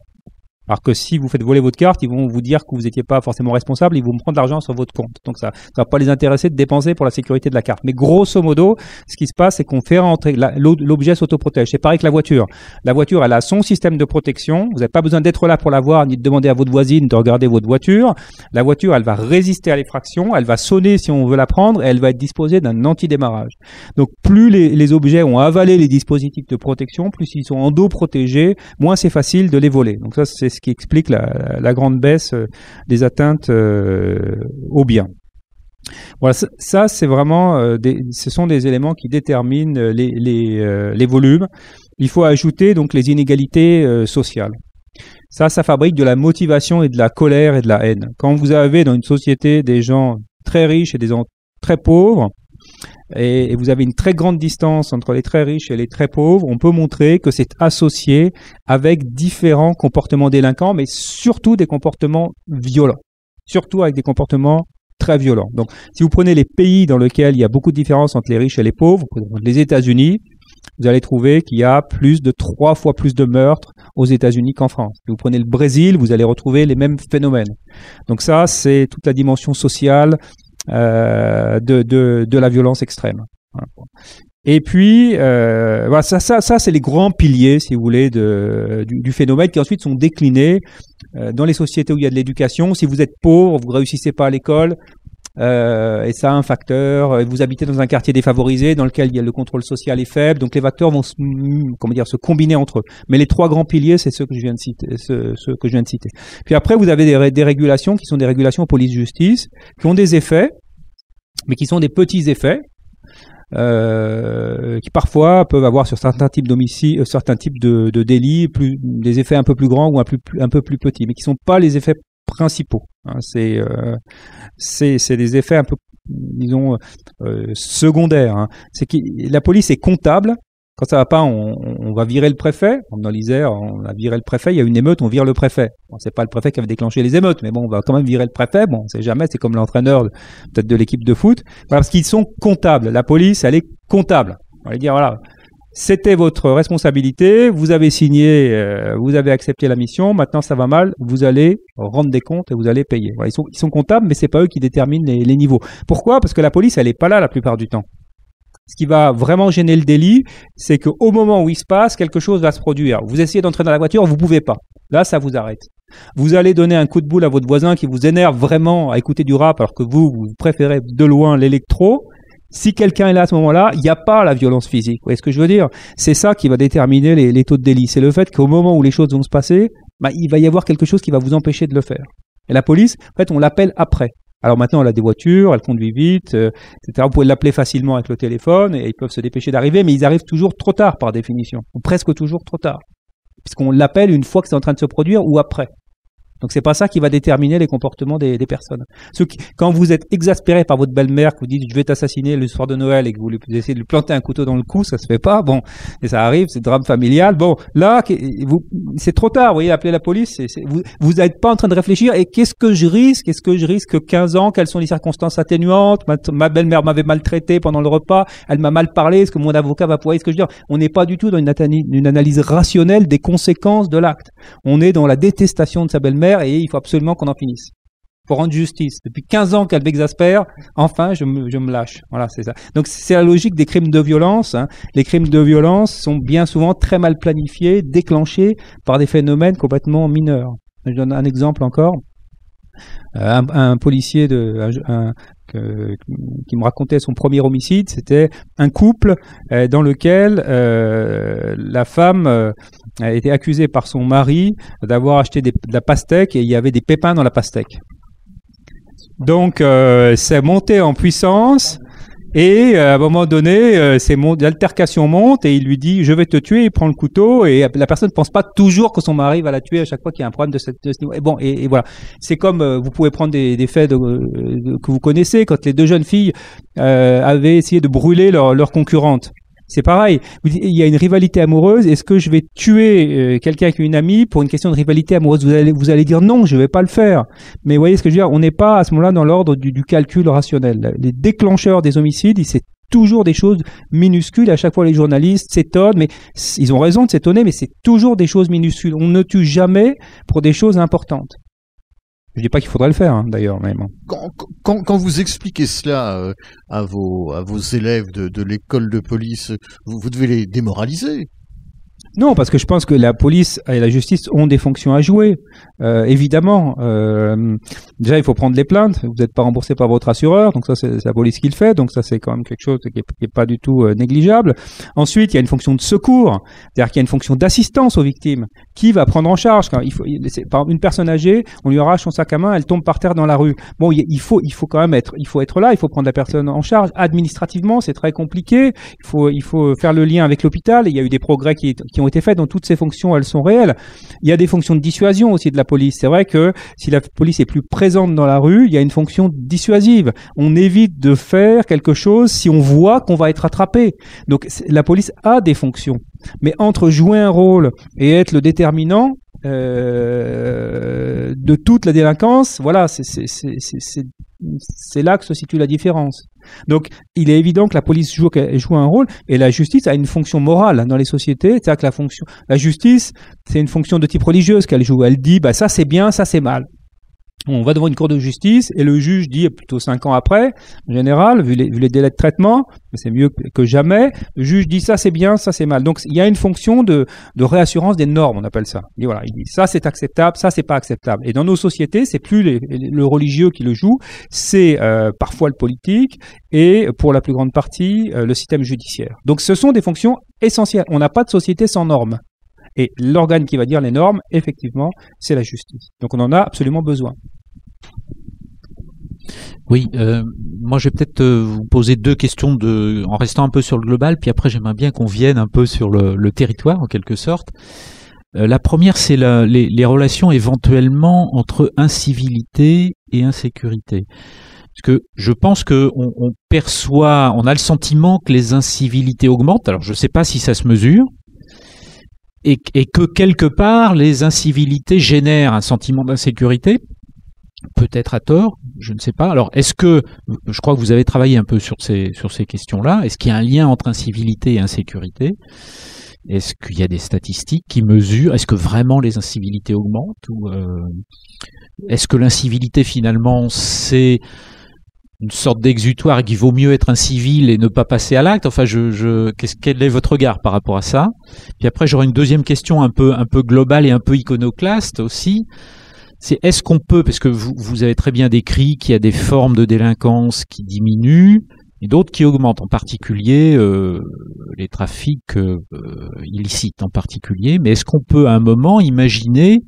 Alors que si vous faites voler votre carte, ils vont vous dire que vous n'étiez pas forcément responsable, ils vont prendre de l'argent sur votre compte. Donc ça va pas les intéresser de dépenser pour la sécurité de la carte. Mais grosso modo, ce qui se passe, c'est qu'on fait rentrer, l'objet s'autoprotège. C'est pareil que la voiture. La voiture, elle a son système de protection. Vous n'avez pas besoin d'être là pour la voir, ni de demander à votre voisine de regarder votre voiture. La voiture, elle va résister à l'effraction, elle va sonner si on veut la prendre, et elle va être disposée d'un antidémarrage. Donc plus les objets ont avalé les dispositifs de protection, plus ils sont endoprotégés, moins c'est facile de les voler. Donc ça, c'est ce qui explique la grande baisse des atteintes aux biens. Voilà, ça c'est vraiment ce sont des éléments qui déterminent les volumes. Il faut ajouter donc les inégalités sociales. Ça fabrique de la motivation et de la colère et de la haine. Quand vous avez dans une société des gens très riches et des gens très pauvres, et vous avez une très grande distance entre les très riches et les très pauvres, on peut montrer que c'est associé avec différents comportements délinquants, mais surtout des comportements violents. Surtout avec des comportements très violents. Donc, si vous prenez les pays dans lesquels il y a beaucoup de différences entre les riches et les pauvres, les États-Unis, vous allez trouver qu'il y a 3 fois plus de meurtres aux États-Unis qu'en France. Si vous prenez le Brésil, vous allez retrouver les mêmes phénomènes. Donc ça, c'est toute la dimension sociale de la violence extrême. Voilà. Et puis, voilà, ça c'est les grands piliers, si vous voulez, du phénomène qui ensuite sont déclinés dans les sociétés où il y a de l'éducation. Si vous êtes pauvre, vous réussissez pas à l'école, et ça a un facteur. Vous habitez dans un quartier défavorisé dans lequel le contrôle social est faible, donc les facteurs vont se combiner entre eux. Mais les 3 grands piliers, c'est ceux que je viens de citer. Puis après, vous avez des régulations qui sont des régulations police-justice, qui ont des effets, mais qui sont des petits effets. Qui parfois peuvent avoir sur certains types d'homicides, certains types de délits, des effets un peu plus grands ou un peu plus petits, mais qui sont pas les effets principaux. Hein. C'est des effets un peu, disons, secondaires. Hein. C'est que la police est comptable. Quand ça va pas, on va virer le préfet. Dans l'Isère, on a viré le préfet. Il y a une émeute, on vire le préfet. Bon, c'est pas le préfet qui avait déclenché les émeutes, mais bon, on va quand même virer le préfet. Bon, on sait jamais. C'est comme l'entraîneur, peut-être de l'équipe de foot. Voilà, parce qu'ils sont comptables. La police, elle est comptable. On va dire, voilà, c'était votre responsabilité. Vous avez signé, vous avez accepté la mission. Maintenant, ça va mal. Vous allez rendre des comptes et vous allez payer. Voilà, ils sont comptables, mais c'est pas eux qui déterminent les niveaux. Pourquoi? Parce que la police, elle est pas là la plupart du temps. Ce qui va vraiment gêner le délit, c'est qu'au moment où il se passe, quelque chose va se produire. Vous essayez d'entrer dans la voiture, vous pouvez pas. Là, ça vous arrête. Vous allez donner un coup de boule à votre voisin qui vous énerve vraiment à écouter du rap alors que vous préférez de loin l'électro. Si quelqu'un est là à ce moment-là, il n'y a pas la violence physique. Vous voyez ce que je veux dire? C'est ça qui va déterminer les taux de délit. C'est le fait qu'au moment où les choses vont se passer, il va y avoir quelque chose qui va vous empêcher de le faire. Et la police, en fait, on l'appelle après. Alors maintenant, elle a des voitures, elle conduit vite, etc. Vous pouvez l'appeler facilement avec le téléphone et ils peuvent se dépêcher d'arriver, mais ils arrivent toujours trop tard par définition, ou presque toujours trop tard, puisqu'on l'appelle une fois que c'est en train de se produire ou après. Donc c'est pas ça qui va déterminer les comportements des personnes. Quand vous êtes exaspéré par votre belle-mère, que vous dites je vais t'assassiner le soir de Noël et que vous essayez de lui planter un couteau dans le cou, ça se fait pas. Bon, et ça arrive, c'est drame familial. Bon, là, c'est trop tard. Vous voyez, appelez la police. Vous n'êtes pas en train de réfléchir. Et qu'est-ce que je risque? Est-ce que je risque 15 ans? Quelles sont les circonstances atténuantes? Ma belle-mère m'avait maltraité pendant le repas. Elle m'a mal parlé. Est-ce que mon avocat va pouvoir? Ce que je veux dire, on n'est pas du tout dans une analyse rationnelle des conséquences de l'acte. On est dans la détestation de sa belle-mère. Et il faut absolument qu'on en finisse. Il faut rendre justice. Depuis 15 ans qu'elle m'exaspère, enfin, je me lâche. Voilà, c'est ça. Donc, c'est la logique des crimes de violence. Hein. Les crimes de violence sont bien souvent très mal planifiés, déclenchés par des phénomènes complètement mineurs. Je donne un exemple encore. Un policier qui me racontait son premier homicide, c'était un couple dans lequel la femme a été accusée par son mari d'avoir acheté de la pastèque et il y avait des pépins dans la pastèque. Donc c'est monté en puissance et à un moment donné, l'altercation monte et il lui dit je vais te tuer, il prend le couteau et la personne ne pense pas toujours que son mari va la tuer à chaque fois qu'il y a un problème de ce niveau. Et bon, et voilà. C'est comme vous pouvez prendre des faits que vous connaissez quand les 2 jeunes filles avaient essayé de brûler leur concurrente. C'est pareil. Il y a une rivalité amoureuse. Est-ce que je vais tuer quelqu'un qui est une amie pour une question de rivalité amoureuse? Vous allez dire non, je vais pas le faire. Mais vous voyez ce que je veux dire? On n'est pas à ce moment-là dans l'ordre du calcul rationnel. Les déclencheurs des homicides, c'est toujours des choses minuscules. À chaque fois, les journalistes s'étonnent, mais ils ont raison de s'étonner, mais c'est toujours des choses minuscules. On ne tue jamais pour des choses importantes. Je dis pas qu'il faudrait le faire, hein, d'ailleurs, même. Quand vous expliquez cela à vos élèves de l'école de police, vous devez les démoraliser. Non, parce que je pense que la police et la justice ont des fonctions à jouer, évidemment. Déjà, il faut prendre les plaintes. Vous n'êtes pas remboursé par votre assureur, donc ça, c'est la police qui le fait. Donc ça, c'est quand même quelque chose qui est pas du tout négligeable. Ensuite, il y a une fonction de secours, c'est-à-dire qu'il y a une fonction d'assistance aux victimes. Qui va prendre en charge quand par exemple, une personne âgée, on lui arrache son sac à main, elle tombe par terre dans la rue. Bon, il faut quand même être là. Il faut prendre la personne en charge. Administrativement, c'est très compliqué. Il faut faire le lien avec l'hôpital. Il y a eu des progrès qui ont été faits, dont toutes ces fonctions, elles sont réelles. Il y a des fonctions de dissuasion aussi de la police. C'est vrai que si la police est plus présente dans la rue, il y a une fonction dissuasive. On évite de faire quelque chose si on voit qu'on va être attrapé. Donc la police a des fonctions. Mais entre jouer un rôle et être le déterminant de toute la délinquance, voilà, c'est là que se situe la différence. Donc, il est évident que la police joue un rôle et la justice a une fonction morale dans les sociétés. C'est-à-dire que la justice, c'est une fonction de type religieuse qu'elle joue. Elle dit, bah, ça c'est bien, ça c'est mal. On va devant une cour de justice et le juge dit, plutôt 5 ans après, en général, vu les délais de traitement, c'est mieux que jamais, le juge dit ça c'est bien, ça c'est mal. Donc il y a une fonction de réassurance des normes, on appelle ça. Il dit ça c'est acceptable, ça c'est pas acceptable. Et dans nos sociétés, c'est plus le religieux qui le joue, c'est parfois le politique et pour la plus grande partie le système judiciaire. Donc ce sont des fonctions essentielles. On n'a pas de société sans normes. Et l'organe qui va dire les normes, effectivement, c'est la justice. Donc on en a absolument besoin. Oui, moi je vais peut-être vous poser 2 questions en restant un peu sur le global, puis après j'aimerais bien qu'on vienne un peu sur le territoire en quelque sorte. La première, c'est les relations éventuellement entre incivilité et insécurité. Parce que je pense qu'on perçoit, on a le sentiment que les incivilités augmentent. Alors je ne sais pas si ça se mesure. Et que quelque part, les incivilités génèrent un sentiment d'insécurité, peut-être à tort, je ne sais pas. Alors, est-ce que, je crois que vous avez travaillé un peu sur ces questions-là, est-ce qu'il y a un lien entre incivilité et insécurité? Est-ce qu'il y a des statistiques qui mesurent, est-ce que vraiment les incivilités augmentent? Ou est-ce que l'incivilité, finalement, c'est une sorte d'exutoire et qu'il vaut mieux être incivil et ne pas passer à l'acte? Enfin, quel est votre regard par rapport à ça? Puis après, j'aurais une deuxième question un peu globale et un peu iconoclaste aussi. C'est est-ce qu'on peut, parce que vous avez très bien décrit qu'il y a des formes de délinquance qui diminuent et d'autres qui augmentent, en particulier les trafics illicites en particulier. Mais est-ce qu'on peut à un moment imaginer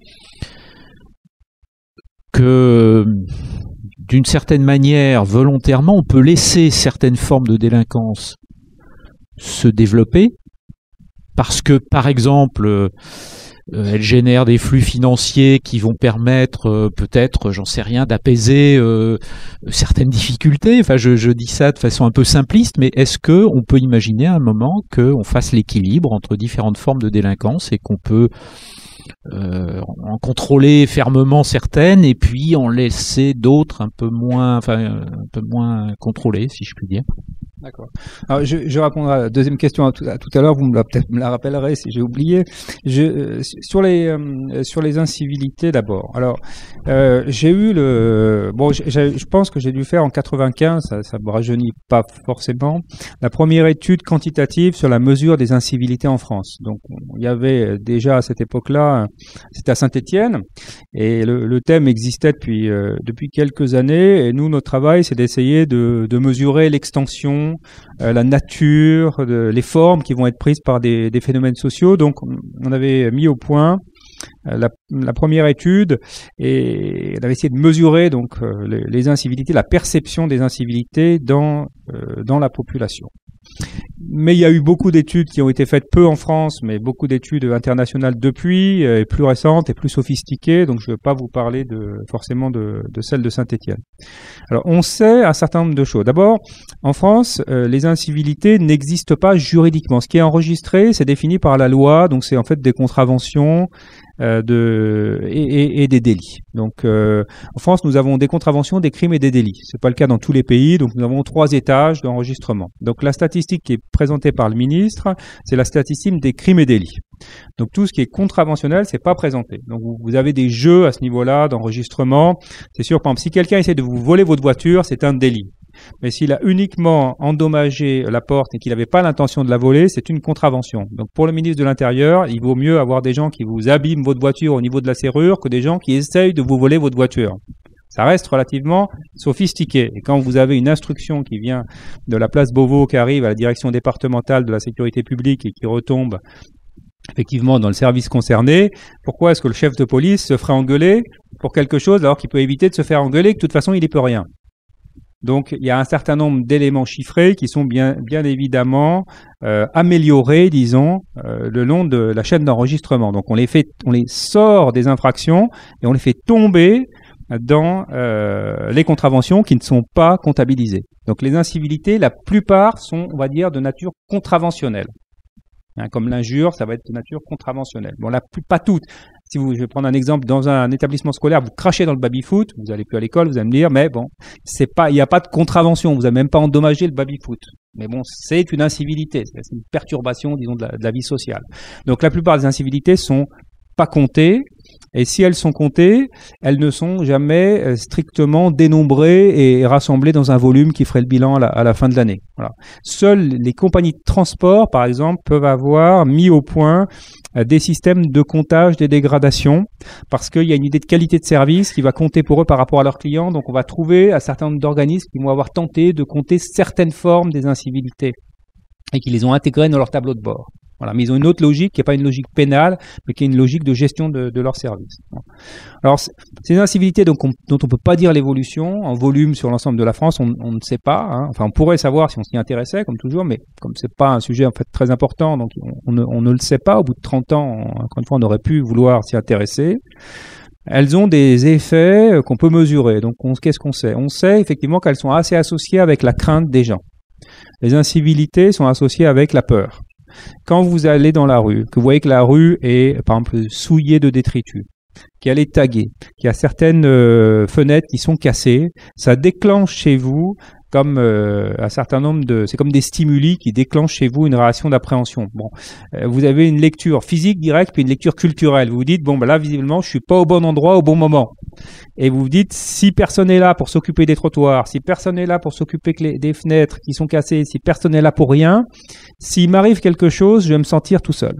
que d'une certaine manière, volontairement, on peut laisser certaines formes de délinquance se développer parce que, par exemple, elles génèrent des flux financiers qui vont permettre, peut-être, j'en sais rien, d'apaiser certaines difficultés. Enfin, je dis ça de façon un peu simpliste, mais est-ce qu'on peut imaginer à un moment qu'on fasse l'équilibre entre différentes formes de délinquance et qu'on peut en contrôler fermement certaines et puis en laisser d'autres un peu moins contrôlées, si je puis dire. D'accord. Alors, je répondrai à la deuxième question à tout à l'heure. Vous peut-être me la rappellerez si j'ai oublié. Sur les incivilités d'abord. Alors, j'ai eu je pense que j'ai dû faire en 95. Ça me rajeunit pas forcément. La première étude quantitative sur la mesure des incivilités en France. Donc, il y avait déjà à cette époque-là, c'était à Saint-Étienne, et le thème existait depuis quelques années. Et nous, notre travail, c'est d'essayer de mesurer l'extension, la nature, les formes qui vont être prises par des phénomènes sociaux. Donc, on avait mis au point la première étude et on avait essayé de mesurer donc les incivilités, la perception des incivilités dans la population. Mais il y a eu beaucoup d'études qui ont été faites, peu en France, mais beaucoup d'études internationales depuis, et plus récentes et plus sophistiquées. Donc, je ne vais pas vous parler forcément de celle de Saint-Étienne. Alors, on sait un certain nombre de choses. D'abord, en France, les incivilités n'existent pas juridiquement. Ce qui est enregistré, c'est défini par la loi. Donc, c'est en fait des contraventions et des délits. Donc, en France, nous avons des contraventions, des crimes et des délits. C'est pas le cas dans tous les pays. Donc, nous avons 3 étages d'enregistrement. Donc, la statistique qui est présentée par le ministre, c'est la statistique des crimes et délits. Donc, tout ce qui est contraventionnel, c'est pas présenté. Donc, vous avez des jeux à ce niveau-là d'enregistrement. C'est sûr, par exemple, si quelqu'un essaie de vous voler votre voiture, c'est un délit. Mais s'il a uniquement endommagé la porte et qu'il n'avait pas l'intention de la voler, c'est une contravention. Donc pour le ministre de l'Intérieur, il vaut mieux avoir des gens qui vous abîment votre voiture au niveau de la serrure que des gens qui essayent de vous voler votre voiture. Ça reste relativement sophistiqué. Et quand vous avez une instruction qui vient de la place Beauvau qui arrive à la direction départementale de la sécurité publique et qui retombe effectivement dans le service concerné, pourquoi est-ce que le chef de police se ferait engueuler pour quelque chose alors qu'il peut éviter de se faire engueuler, que de toute façon il n'y peut rien? Donc, il y a un certain nombre d'éléments chiffrés qui sont bien évidemment améliorés, disons, le long de la chaîne d'enregistrement. Donc, on les sort des infractions et on les fait tomber dans les contraventions qui ne sont pas comptabilisées. Donc, les incivilités, la plupart sont, on va dire, de nature contraventionnelle. Comme l'injure, ça va être de nature contraventionnelle. Bon, pas toutes. je vais prendre un exemple, dans un établissement scolaire, vous crachez dans le baby-foot, vous n'allez plus à l'école, vous allez me dire, mais bon, il n'y a pas de contravention, vous n'avez même pas endommagé le baby-foot. Mais bon, c'est une incivilité, c'est une perturbation, disons, de la vie sociale. Donc la plupart des incivilités sont pas comptées, et si elles sont comptées, elles ne sont jamais strictement dénombrées et rassemblées dans un volume qui ferait le bilan à la fin de l'année. Voilà. Seules les compagnies de transport, par exemple, peuvent avoir mis au point des systèmes de comptage des dégradations, parce qu'il y a une idée de qualité de service qui va compter pour eux par rapport à leurs clients. Donc on va trouver un certain nombre d'organismes qui vont avoir tenté de compter certaines formes des incivilités et qui les ont intégrées dans leur tableau de bord. Voilà, mais ils ont une autre logique qui n'est pas une logique pénale, mais qui est une logique de gestion de leur service. Alors, ces incivilités dont on ne peut pas dire l'évolution en volume sur l'ensemble de la France, on ne sait pas. Hein. Enfin, on pourrait savoir si on s'y intéressait, comme toujours, mais comme c'est pas un sujet en fait très important, donc on ne le sait pas. Au bout de 30 ans, encore une fois, on aurait pu vouloir s'y intéresser. Elles ont des effets qu'on peut mesurer. Donc, qu'est-ce qu'on sait? On sait effectivement qu'elles sont assez associées avec la crainte des gens. Les incivilités sont associées avec la peur. Quand vous allez dans la rue, que vous voyez que la rue est, par exemple, souillée de détritus, qu'elle est taguée, qu'il y a certaines fenêtres qui sont cassées, ça déclenche chez vous comme un certain nombre c'est comme des stimuli qui déclenchent chez vous une réaction d'appréhension. Bon, vous avez une lecture physique directe puis une lecture culturelle. Vous vous dites bon ben là visiblement je suis pas au bon endroit au bon moment. Et vous vous dites si personne n'est là pour s'occuper des trottoirs, si personne n'est là pour s'occuper des fenêtres qui sont cassées, si personne n'est là pour rien, s'il m'arrive quelque chose, je vais me sentir tout seul.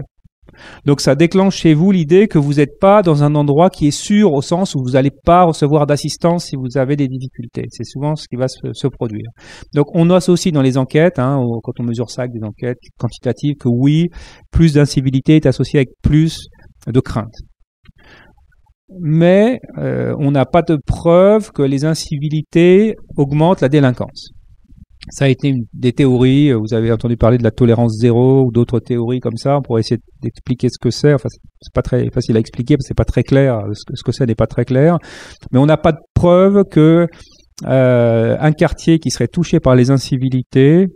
Donc ça déclenche chez vous l'idée que vous n'êtes pas dans un endroit qui est sûr au sens où vous n'allez pas recevoir d'assistance si vous avez des difficultés. C'est souvent ce qui va se produire. Donc on associe dans les enquêtes, quand on mesure ça avec des enquêtes quantitatives, que oui, plus d'incivilité est associé avec plus de crainte. Mais on n'a pas de preuve que les incivilités augmentent la délinquance. Ça a été des théories, vous avez entendu parler de la tolérance zéro ou d'autres théories comme ça, on pourrait essayer d'expliquer ce que c'est, enfin c'est pas très facile à expliquer parce que c'est pas très clair, ce que c'est n'est pas très clair, mais on n'a pas de preuve que un quartier qui serait touché par les incivilités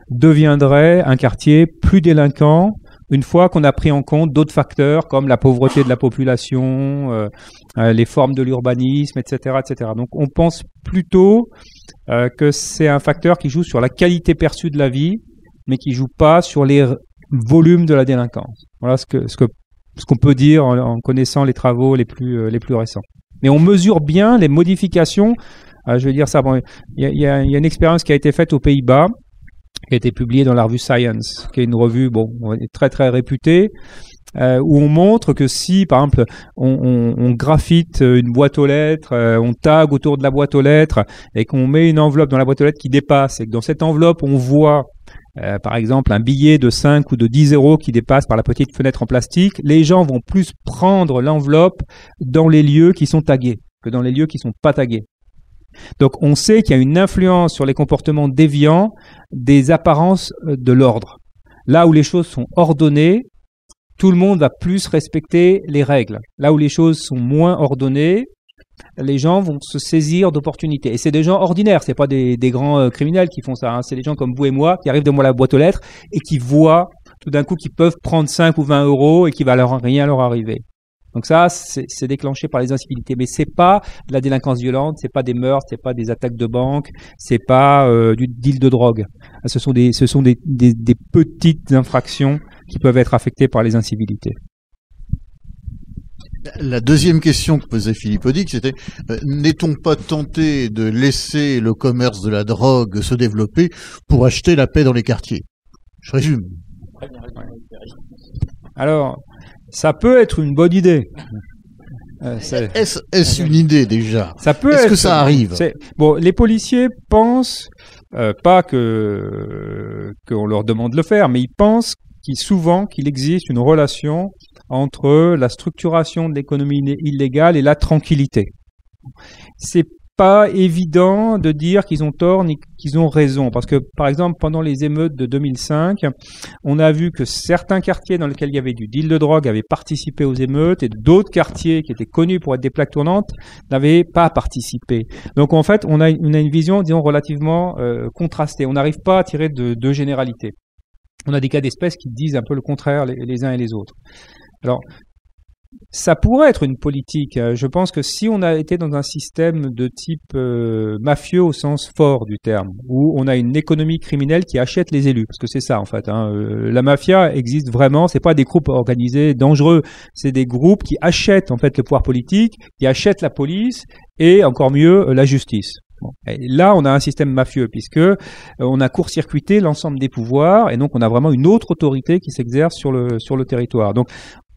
deviendrait un quartier plus délinquant une fois qu'on a pris en compte d'autres facteurs comme la pauvreté de la population, les formes de l'urbanisme, etc., etc. Donc on pense plutôt que c'est un facteur qui joue sur la qualité perçue de la vie, mais qui joue pas sur les volumes de la délinquance. Voilà ce qu'on peut dire en connaissant les travaux les plus récents. Mais on mesure bien les modifications. Je vais dire ça. Bon, il y a une expérience qui a été faite aux Pays-Bas, qui a été publiée dans la revue Science, qui est une revue très très réputée, où on montre que si, par exemple, on graphite une boîte aux lettres, on tag autour de la boîte aux lettres, et qu'on met une enveloppe dans la boîte aux lettres qui dépasse, et que dans cette enveloppe, on voit, par exemple, un billet de 5 ou de 10 euros qui dépasse par la petite fenêtre en plastique, les gens vont plus prendre l'enveloppe dans les lieux qui sont tagués que dans les lieux qui ne sont pas tagués. Donc on sait qu'il y a une influence sur les comportements déviants des apparences de l'ordre. Là où les choses sont ordonnées, tout le monde va plus respecter les règles. Là où les choses sont moins ordonnées, les gens vont se saisir d'opportunités. Et c'est des gens ordinaires, c'est pas des grands criminels qui font ça. Hein. C'est des gens comme vous et moi qui arrivent devant la boîte aux lettres et qui voient tout d'un coup qu'ils peuvent prendre 5 ou 20 euros et qu'il va rien leur arriver. Donc ça, c'est déclenché par les incivilités. Mais c'est pas de la délinquance violente, c'est pas des meurtres, c'est pas des attaques de banque, c'est pas du deal de drogue. Ce sont des petites infractions qui peuvent être affectées par les incivilités. La deuxième question que posait Philippe Audic, c'était n'est-on pas tenté de laisser le commerce de la drogue se développer pour acheter la paix dans les quartiers? Je résume. Alors, ça peut être une bonne idée. Est-ce une idée déjà? Ça peut Est-ce que ça arrive? Bon, les policiers pensent, pas qu'on leur demande de le faire, mais ils pensent souvent qu'il existe une relation entre la structuration de l'économie illégale et la tranquillité. C'est pas évident de dire qu'ils ont tort ni qu'ils ont raison, parce que par exemple pendant les émeutes de 2005, on a vu que certains quartiers dans lesquels il y avait du deal de drogue avaient participé aux émeutes et d'autres quartiers qui étaient connus pour être des plaques tournantes n'avaient pas participé. Donc en fait on a une vision, disons, relativement contrastée. On n'arrive pas à tirer de généralité. On a des cas d'espèces qui disent un peu le contraire les uns et les autres. Alors Ça pourrait être une politique. Je pense que si on a été dans un système de type mafieux au sens fort du terme, où on a une économie criminelle qui achète les élus, parce que c'est ça en fait. La mafia existe vraiment. C'est pas des groupes organisés dangereux, c'est des groupes qui achètent en fait le pouvoir politique, qui achètent la police et encore mieux la justice. Bon. Et là, on a un système mafieux puisque on a court-circuité l'ensemble des pouvoirs et donc on a vraiment une autre autorité qui s'exerce sur le territoire. Donc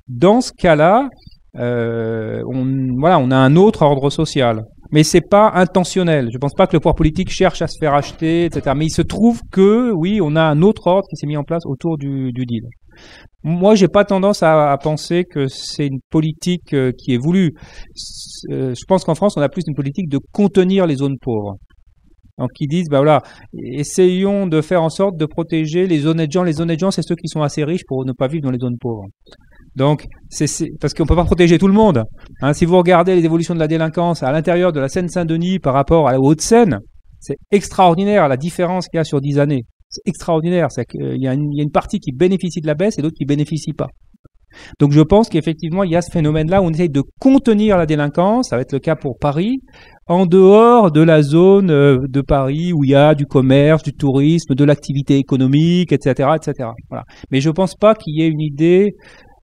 dans ce cas-là, on a un autre ordre social. Mais c'est pas intentionnel. Je pense pas que le pouvoir politique cherche à se faire acheter, etc. Mais il se trouve que, oui, on a un autre ordre qui s'est mis en place autour du deal. Moi, j'ai pas tendance à penser que c'est une politique qui est voulue. Je pense qu'en France, on a plus une politique de contenir les zones pauvres. Donc, ils disent, voilà, essayons de faire en sorte de protéger les honnêtes gens. Les honnêtes gens, c'est ceux qui sont assez riches pour ne pas vivre dans les zones pauvres. Donc, parce qu'on peut pas protéger tout le monde. Si vous regardez les évolutions de la délinquance à l'intérieur de la Seine-Saint-Denis par rapport à la Haute-Seine, c'est extraordinaire la différence qu'il y a sur 10 années. C'est extraordinaire. Il y a une partie qui bénéficie de la baisse et d'autres qui bénéficient pas. Donc, je pense qu'effectivement, il y a ce phénomène-là où on essaye de contenir la délinquance. Ça va être le cas pour Paris, en dehors de la zone de Paris où il y a du commerce, du tourisme, de l'activité économique, etc., etc. Voilà. Mais je pense pas qu'il y ait une idée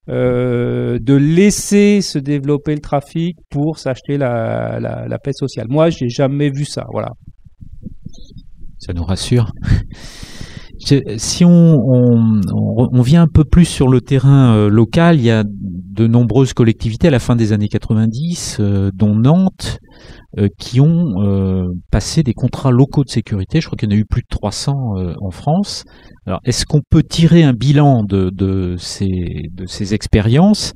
de laisser se développer le trafic pour s'acheter la paix sociale. Moi, j'ai jamais vu ça. Voilà. Ça nous rassure. Si on vient un peu plus sur le terrain local, il y a de nombreuses collectivités à la fin des années 90, dont Nantes, qui ont passé des contrats locaux de sécurité. Je crois qu'il y en a eu plus de 300 en France. Alors, est-ce qu'on peut tirer un bilan de ces expériences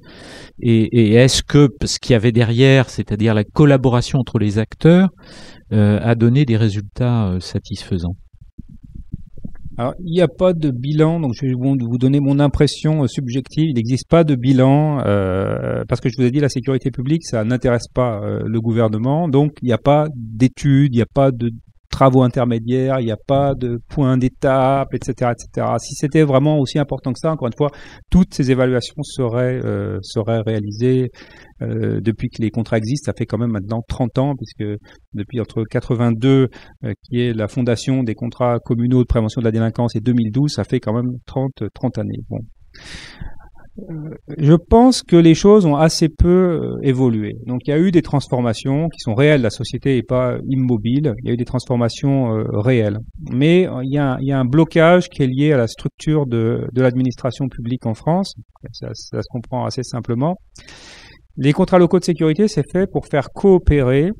et est-ce que ce qu'il y avait derrière, c'est-à-dire la collaboration entre les acteurs, a donné des résultats satisfaisants? Alors, il n'y a pas de bilan, donc je vais vous donner mon impression subjective. Il n'existe pas de bilan, parce que je vous ai dit, la sécurité publique, ça n'intéresse pas le gouvernement, donc il n'y a pas d'études, il n'y a pas de travaux intermédiaires, il n'y a pas de points d'étape, etc., etc. Si c'était vraiment aussi important que ça, encore une fois, toutes ces évaluations seraient réalisées depuis que les contrats existent. Ça fait quand même maintenant 30 ans, puisque depuis entre 82, qui est la fondation des contrats communaux de prévention de la délinquance, et 2012, ça fait quand même 30 années. Bon. Je pense que les choses ont assez peu évolué. Donc il y a eu des transformations qui sont réelles, la société n'est pas immobile, il y a eu des transformations réelles. Mais il y a un blocage qui est lié à la structure de l'administration publique en France, ça se comprend assez simplement. Les contrats locaux de sécurité, c'est fait pour faire coopérer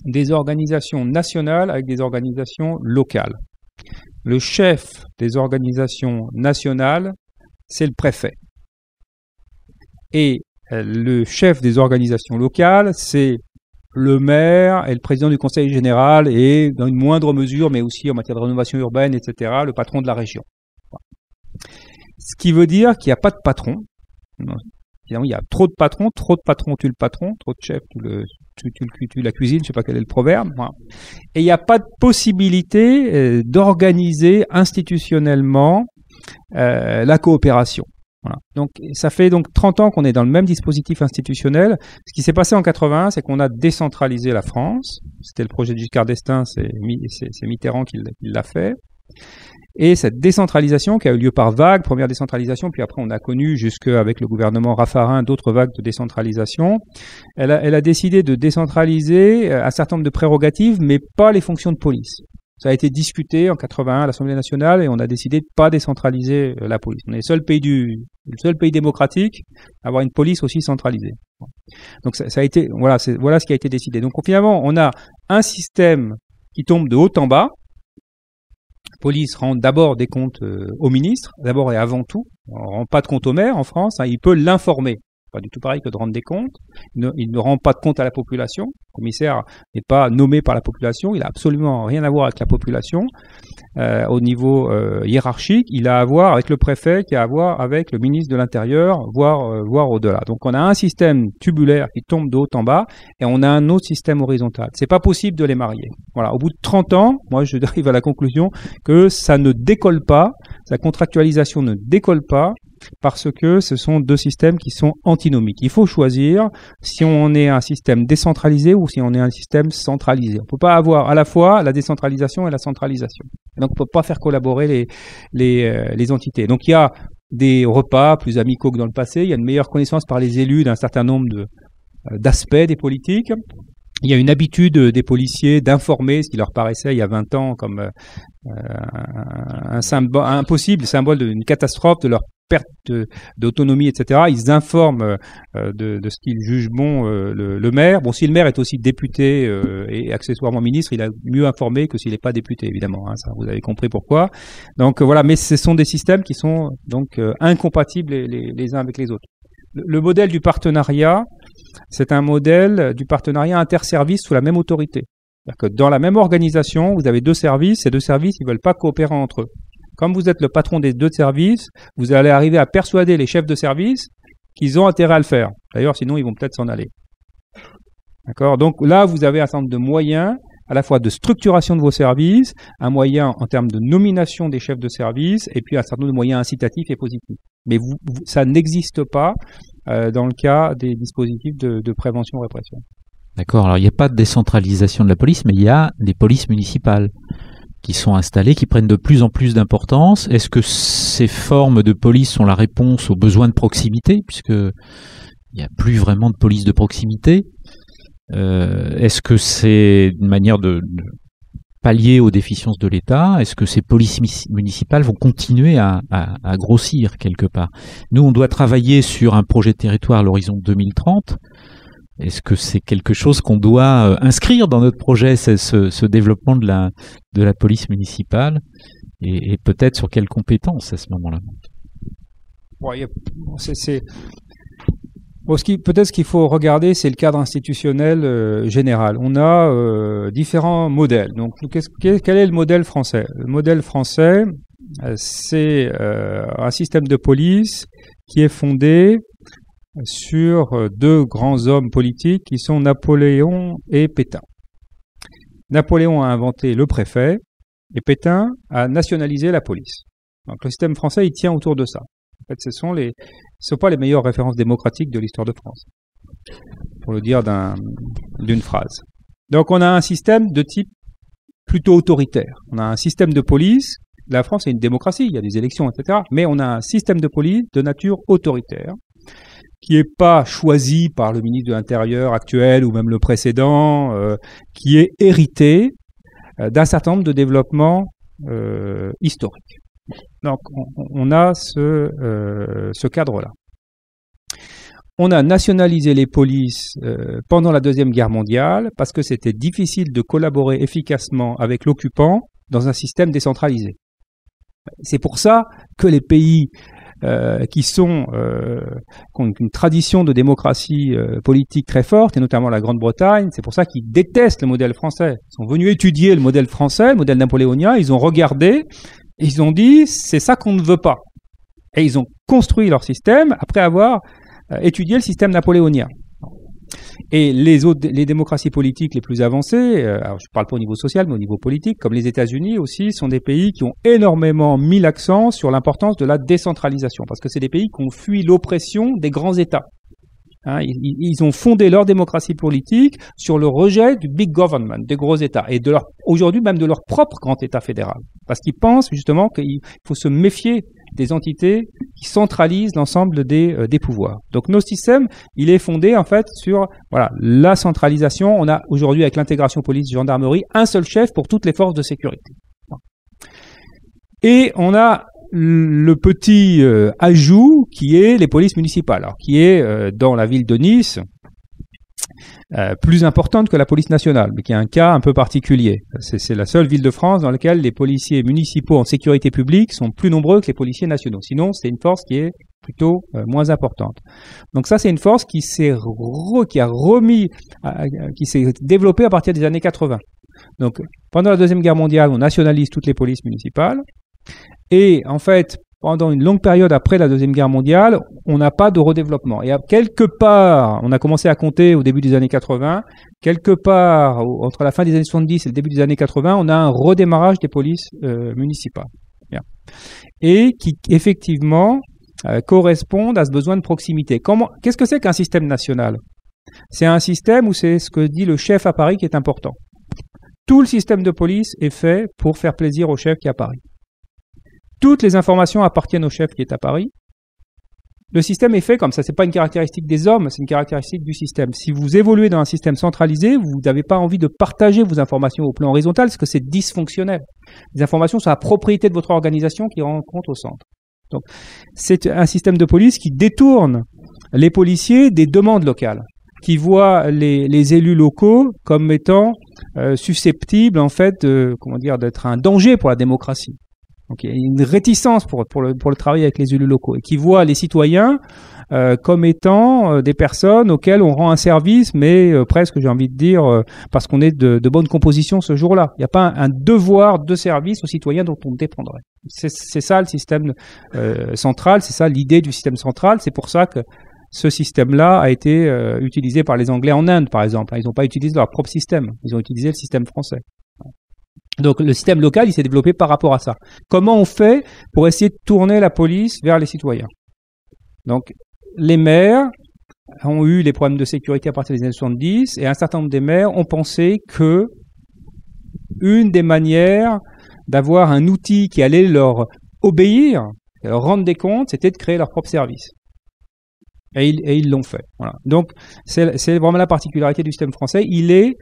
des organisations nationales avec des organisations locales. Le chef des organisations nationales, c'est le préfet. Et le chef des organisations locales, c'est le maire et le président du conseil général et, dans une moindre mesure, mais aussi en matière de rénovation urbaine, etc., le patron de la région. Ce qui veut dire qu'il n'y a pas de patron. Il y a trop de patrons tue le patron, trop de chefs tue la cuisine, je ne sais pas quel est le proverbe. Voilà. Et il n'y a pas de possibilité d'organiser institutionnellement la coopération. Voilà. Donc, ça fait donc 30 ans qu'on est dans le même dispositif institutionnel. Ce qui s'est passé en 81, c'est qu'on a décentralisé la France. C'était le projet de Giscard d'Estaing, c'est Mitterrand qui l'a fait. Et cette décentralisation qui a eu lieu par vagues, première décentralisation, puis après on a connu jusqu'avec le gouvernement Raffarin d'autres vagues de décentralisation. Elle a décidé de décentraliser un certain nombre de prérogatives, mais pas les fonctions de police. Ça a été discuté en 81 à l'Assemblée nationale et on a décidé de pas décentraliser la police. On est le seul pays démocratique à avoir une police aussi centralisée. Donc ça a été, voilà ce qui a été décidé. Donc finalement, on a un système qui tombe de haut en bas. La police rend d'abord des comptes au ministre, d'abord et avant tout. On ne rend pas de compte au maire en France, il peut l'informer. Pas du tout pareil que de rendre des comptes. Il ne rend pas de compte à la population. Le commissaire n'est pas nommé par la population. Il n'a absolument rien à voir avec la population au niveau hiérarchique. Il a à voir avec le préfet, qui a à voir avec le ministre de l'Intérieur, voire au-delà. Donc on a un système tubulaire qui tombe de haut en bas et on a un autre système horizontal. C'est pas possible de les marier. Voilà. Au bout de 30 ans, moi je arrive à la conclusion que ça ne décolle pas, sa contractualisation ne décolle pas. parce que ce sont deux systèmes qui sont antinomiques. Il faut choisir si on est un système décentralisé ou si on est un système centralisé. On ne peut pas avoir à la fois la décentralisation et la centralisation. Donc on ne peut pas faire collaborer les entités. Donc il y a des repas plus amicaux que dans le passé, il y a une meilleure connaissance par les élus d'un certain nombre d'aspects des politiques. Il y a une habitude des policiers d'informer, ce qui leur paraissait il y a 20 ans comme un possible symbole d'une catastrophe, de leur perte d'autonomie, etc. Ils informent de ce qu'ils jugent bon le maire. Bon, si le maire est aussi député et accessoirement ministre, il a mieux informé que s'il n'est pas député, évidemment. Hein, ça, vous avez compris pourquoi. Donc voilà, mais ce sont des systèmes qui sont donc incompatibles les uns avec les autres. Le modèle du partenariat, c'est un modèle du partenariat interservice sous la même autorité. C'est-à-dire que dans la même organisation, vous avez deux services, ces deux services, ils ne veulent pas coopérer entre eux. Comme vous êtes le patron des deux services, vous allez arriver à persuader les chefs de service qu'ils ont intérêt à le faire. D'ailleurs, sinon, ils vont peut-être s'en aller. D'accord ? Donc là, vous avez un certain nombre de moyens, à la fois de structuration de vos services, un moyen en termes de nomination des chefs de service, et puis un certain nombre de moyens incitatifs et positifs. Mais ça n'existe pas dans le cas des dispositifs de prévention-répression. D'accord. Alors, il n'y a pas de décentralisation de la police, mais il y a des polices municipales qui sont installées, qui prennent de plus en plus d'importance. Est-ce que ces formes de police sont la réponse aux besoins de proximité, puisque il n'y a plus vraiment de police de proximité? Est-ce que c'est une manière de pallier aux déficiences de l'État? Est-ce que ces polices municipales vont continuer à grossir quelque part? Nous, on doit travailler sur un projet de territoire à l'horizon 2030. Est-ce que c'est quelque chose qu'on doit inscrire dans notre projet, ce développement de la police municipale, et peut-être sur quelles compétences à ce moment-là? Peut-être ce qu'il faut regarder, c'est le cadre institutionnel général. On a différents modèles. Donc, quel est le modèle français? Le modèle français, c'est un système de police qui est fondé sur deux grands hommes politiques qui sont Napoléon et Pétain. Napoléon a inventé le préfet et Pétain a nationalisé la police. Donc le système français, il tient autour de ça. En fait, ce sont pas les meilleures références démocratiques de l'histoire de France, pour le dire d'une phrase. Donc on a un système de type plutôt autoritaire. On a un système de police. La France est une démocratie, il y a des élections, etc. Mais on a un système de police de nature autoritaire, qui n'est pas choisi par le ministre de l'Intérieur actuel ou même le précédent, qui est hérité d'un certain nombre de développements historiques. Donc, on a ce cadre-là. On a nationalisé les polices pendant la Deuxième Guerre mondiale parce que c'était difficile de collaborer efficacement avec l'occupant dans un système décentralisé. C'est pour ça que les pays qui ont une tradition de démocratie politique très forte, et notamment la Grande-Bretagne, c'est pour ça qu'ils détestent le modèle français. Ils sont venus étudier le modèle français, le modèle napoléonien, ils ont regardé, et ils ont dit, c'est ça qu'on ne veut pas. Et ils ont construit leur système après avoir étudié le système napoléonien. Et les démocraties politiques les plus avancées, alors je ne parle pas au niveau social, mais au niveau politique, comme les États-Unis aussi, sont des pays qui ont énormément mis l'accent sur l'importance de la décentralisation, parce que c'est des pays qui ont fui l'oppression des grands États. Hein, ils ont fondé leur démocratie politique sur le rejet du big government, des gros États, et aujourd'hui même de leur propre grand État fédéral, parce qu'ils pensent justement qu'il faut se méfier des entités qui centralisent l'ensemble des pouvoirs. Donc notre système, il est fondé en fait sur la centralisation. On a aujourd'hui avec l'intégration police-gendarmerie un seul chef pour toutes les forces de sécurité. Et on a le petit ajout qui est les polices municipales, alors, qui est dans la ville de Nice plus importante que la police nationale, mais qui est un cas un peu particulier. C'est la seule ville de France dans laquelle les policiers municipaux en sécurité publique sont plus nombreux que les policiers nationaux. Sinon, c'est une force qui est plutôt moins importante. Donc ça, c'est une force qui s'est développée à partir des années 80. Donc, pendant la Deuxième Guerre mondiale, on nationalise toutes les polices municipales. Et en fait, pendant une longue période après la Deuxième Guerre mondiale, on n'a pas de redéveloppement. Et quelque part, on a commencé à compter au début des années 80, quelque part, entre la fin des années 70 et le début des années 80, on a un redémarrage des polices municipales. Bien. Et qui, effectivement, correspondent à ce besoin de proximité. Qu'est-ce que c'est qu'un système national? C'est un système où c'est ce que dit le chef à Paris qui est important. Tout le système de police est fait pour faire plaisir au chef qui est à Paris. Toutes les informations appartiennent au chef qui est à Paris. Le système est fait comme ça. C'est pas une caractéristique des hommes, c'est une caractéristique du système. Si vous évoluez dans un système centralisé, vous n'avez pas envie de partager vos informations au plan horizontal parce que c'est dysfonctionnel. Les informations sont la propriété de votre organisation qui rend compte au centre. Donc, c'est un système de police qui détourne les policiers des demandes locales, qui voit les élus locaux comme étant susceptibles, en fait, d'être un danger pour la démocratie. Donc, il y a une réticence pour le travail avec les élus locaux et qui voit les citoyens comme étant des personnes auxquelles on rend un service, mais presque, j'ai envie de dire, parce qu'on est de bonne composition ce jour-là. Il n'y a pas un devoir de service aux citoyens dont on dépendrait. C'est ça le système central, c'est ça l'idée du système central. C'est pour ça que ce système-là a été utilisé par les Anglais en Inde, par exemple. Ils n'ont pas utilisé leur propre système, ils ont utilisé le système français. Donc le système local, il s'est développé par rapport à ça. Comment on fait pour essayer de tourner la police vers les citoyens? Donc les maires ont eu les problèmes de sécurité à partir des années 70 et un certain nombre des maires ont pensé que une des manières d'avoir un outil qui allait leur obéir, leur rendre des comptes, c'était de créer leur propre service. Et ils l'ont fait. Voilà. Donc c'est vraiment la particularité du système français. Il est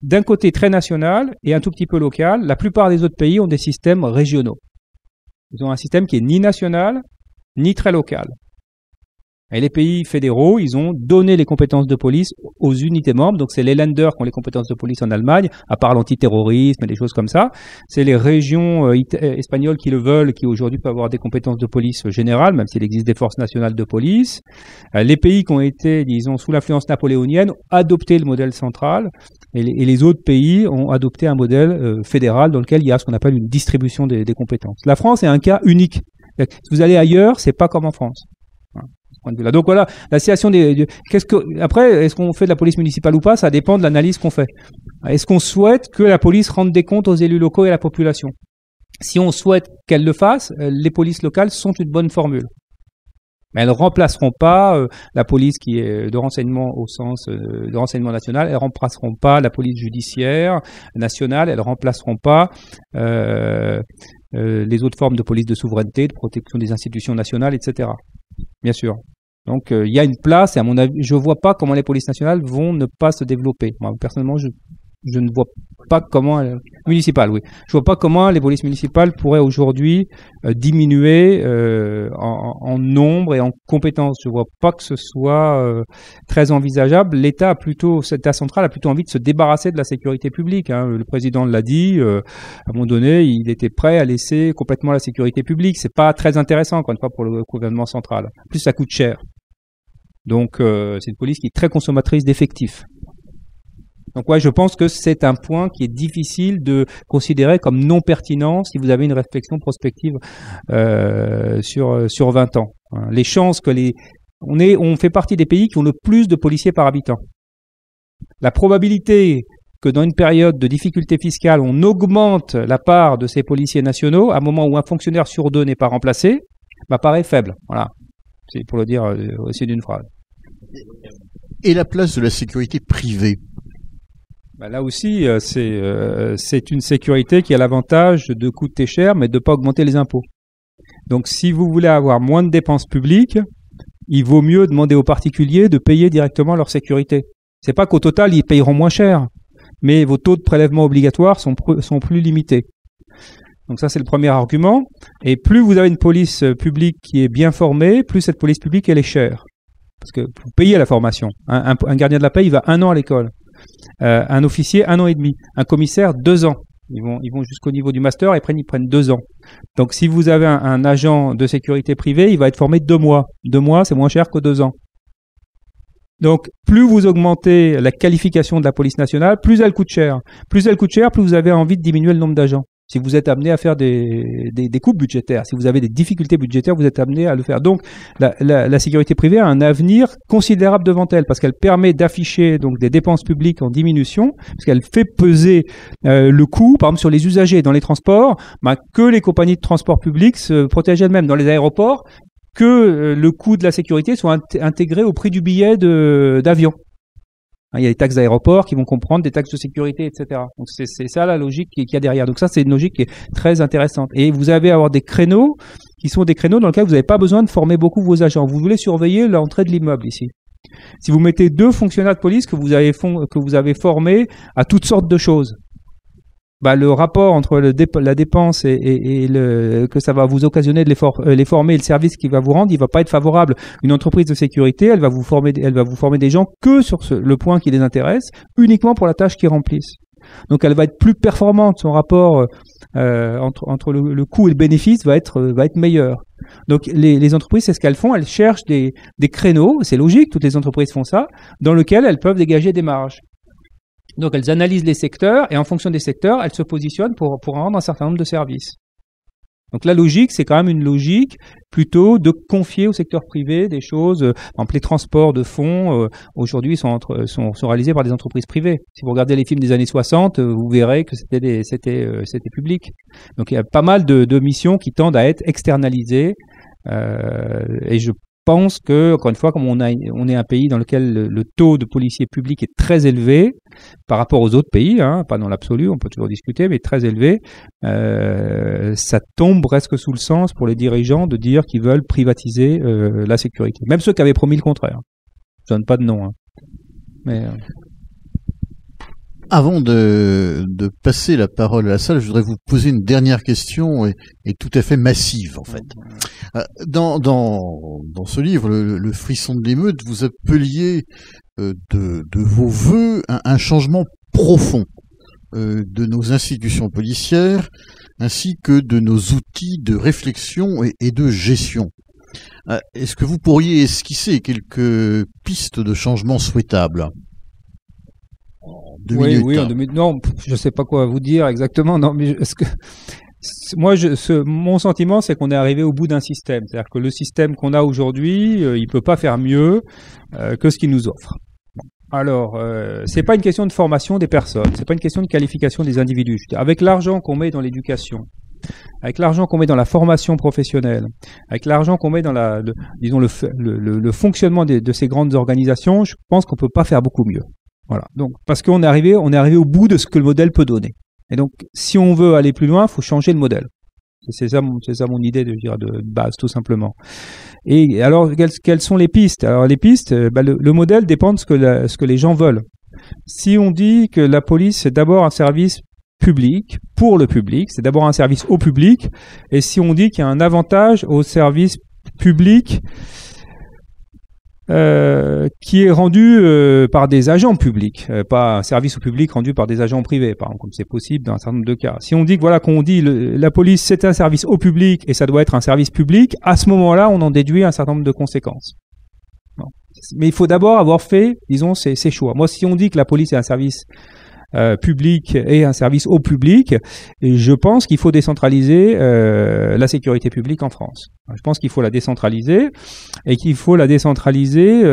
d'un côté très national et un tout petit peu local. La plupart des autres pays ont des systèmes régionaux. Ils ont un système qui est ni national, ni très local. Et les pays fédéraux, ils ont donné les compétences de police aux unités membres. Donc, c'est les Länder qui ont les compétences de police en Allemagne, à part l'antiterrorisme et des choses comme ça. C'est les régions espagnoles qui le veulent, qui aujourd'hui peuvent avoir des compétences de police générales, même s'il existe des forces nationales de police. Les pays qui ont été, disons, sous l'influence napoléonienne, ont adopté le modèle central. Et les autres pays ont adopté un modèle fédéral dans lequel il y a ce qu'on appelle une distribution des compétences. La France est un cas unique. Si vous allez ailleurs, c'est pas comme en France. Donc voilà, la situation après, est-ce qu'on fait de la police municipale ou pas? Ça dépend de l'analyse qu'on fait. Est-ce qu'on souhaite que la police rende des comptes aux élus locaux et à la population? Si on souhaite qu'elle le fasse, les polices locales sont une bonne formule. Mais elles ne remplaceront pas la police qui est de renseignement au sens de renseignement national, elles ne remplaceront pas la police judiciaire nationale, elles ne remplaceront pas les autres formes de police de souveraineté, de protection des institutions nationales, etc. Bien sûr. Donc il y a une place et à mon avis, je ne vois pas comment les polices nationales vont ne pas se développer. Moi, personnellement, je ne vois pas comment municipales, oui. Je vois pas comment les polices municipales pourraient aujourd'hui diminuer en nombre et en compétences. Je vois pas que ce soit très envisageable. L'État central a plutôt envie de se débarrasser de la sécurité publique. Hein. Le président l'a dit. À un moment donné, il était prêt à laisser complètement la sécurité publique. C'est pas très intéressant, encore une fois, pour le gouvernement central. En plus, ça coûte cher. Donc, c'est une police qui est très consommatrice d'effectifs. Donc ouais, je pense que c'est un point qui est difficile de considérer comme non pertinent si vous avez une réflexion prospective sur 20 ans. Les chances que on fait partie des pays qui ont le plus de policiers par habitant. La probabilité que dans une période de difficulté fiscale, on augmente la part de ces policiers nationaux à un moment où un fonctionnaire sur deux n'est pas remplacé, paraît faible. Voilà, c'est pour le dire aussi d'une phrase. Et la place de la sécurité privée? Là aussi, c'est une sécurité qui a l'avantage de coûter cher, mais de ne pas augmenter les impôts. Donc, si vous voulez avoir moins de dépenses publiques, il vaut mieux demander aux particuliers de payer directement leur sécurité. C'est pas qu'au total, ils payeront moins cher, mais vos taux de prélèvement obligatoires sont plus limités. Donc ça, c'est le premier argument. Et plus vous avez une police publique qui est bien formée, plus cette police publique, elle est chère. Parce que vous payez la formation. Un gardien de la paix, il va 1 an à l'école. Un officier, 1 an et demi. Un commissaire, 2 ans. Ils vont jusqu'au niveau du master et ils prennent 2 ans. Donc, si vous avez un agent de sécurité privée, il va être formé 2 mois. 2 mois, c'est moins cher que 2 ans. Donc, plus vous augmentez la qualification de la police nationale, plus elle coûte cher. Plus elle coûte cher, plus vous avez envie de diminuer le nombre d'agents. Si vous êtes amené à faire des coupes budgétaires, si vous avez des difficultés budgétaires, vous êtes amené à le faire. Donc, la sécurité privée a un avenir considérable devant elle parce qu'elle permet d'afficher donc des dépenses publiques en diminution, parce qu'elle fait peser le coût, par exemple sur les usagers dans les transports, que les compagnies de transport public se protègent elles-mêmes. Dans les aéroports, que le coût de la sécurité soit intégré au prix du billet d'avion. Il y a des taxes d'aéroport qui vont comprendre des taxes de sécurité, etc. Donc c'est ça la logique qu'il y a derrière. Donc ça, c'est une logique qui est très intéressante. Et vous allez avoir des créneaux qui sont des créneaux dans lesquels vous n'avez pas besoin de former beaucoup vos agents. Vous voulez surveiller l'entrée de l'immeuble ici. Si vous mettez 2 fonctionnaires de police que vous avez formés à toutes sortes de choses, le rapport entre la dépense et que ça va vous occasionner de les former et le service qu'il va vous rendre, il va pas être favorable. Une entreprise de sécurité, elle va vous former des gens que sur le point qui les intéresse, uniquement pour la tâche qu'ils remplissent. Donc elle va être plus performante, son rapport entre le coût et le bénéfice va être meilleur. Donc les entreprises, c'est ce qu'elles font, elles cherchent des créneaux, c'est logique, toutes les entreprises font ça, dans lesquels elles peuvent dégager des marges. Donc elles analysent les secteurs et en fonction des secteurs, elles se positionnent pour rendre un certain nombre de services. Donc la logique, c'est quand même une logique plutôt de confier au secteur privé des choses. Par exemple, les transports de fonds, aujourd'hui, sont réalisés par des entreprises privées. Si vous regardez les films des années 60, vous verrez que c'était public. Donc il y a pas mal de missions qui tendent à être externalisées. Et je pense que, encore une fois, comme on est un pays dans lequel le taux de policiers publics est très élevé par rapport aux autres pays, pas dans l'absolu, on peut toujours discuter, mais très élevé, ça tombe presque sous le sens pour les dirigeants de dire qu'ils veulent privatiser la sécurité. Même ceux qui avaient promis le contraire. Je donne pas de nom. Mais avant de passer la parole à la salle, je voudrais vous poser une dernière question et tout à fait massive en fait. Dans ce livre, le frisson de l'émeute, vous appeliez de vos vœux un changement profond de nos institutions policières ainsi que de nos outils de réflexion et de gestion. Est-ce que vous pourriez esquisser quelques pistes de changement souhaitables? Oui, en 2 minutes. Non, je sais pas quoi vous dire exactement. Non, mais mon sentiment, c'est qu'on est arrivé au bout d'un système. C'est-à-dire que le système qu'on a aujourd'hui, il peut pas faire mieux que ce qu'il nous offre. Alors, c'est pas une question de formation des personnes, c'est pas une question de qualification des individus. Avec l'argent qu'on met dans l'éducation, avec l'argent qu'on met dans la formation professionnelle, avec l'argent qu'on met dans le fonctionnement de ces grandes organisations, je pense qu'on peut pas faire beaucoup mieux. Voilà. Donc, parce qu'on est arrivé au bout de ce que le modèle peut donner. Et donc, si on veut aller plus loin, il faut changer le modèle. C'est ça mon idée de base, tout simplement. Et alors, quelles sont les pistes? Alors, les pistes, le modèle dépend de ce que les gens veulent. Si on dit que la police, c'est d'abord un service public, pour le public, c'est d'abord un service au public, et si on dit qu'il y a un avantage au service public, qui est rendu par des agents publics, pas un service au public rendu par des agents privés, par exemple, comme c'est possible dans un certain nombre de cas. Si on dit que la police c'est un service au public et ça doit être un service public, à ce moment-là, on en déduit un certain nombre de conséquences. Bon. Mais il faut d'abord avoir fait, disons, ces choix. Moi, si on dit que la police est un service public et un service au public, et je pense qu'il faut décentraliser la sécurité publique en France. Je pense qu'il faut la décentraliser et qu'il faut la décentraliser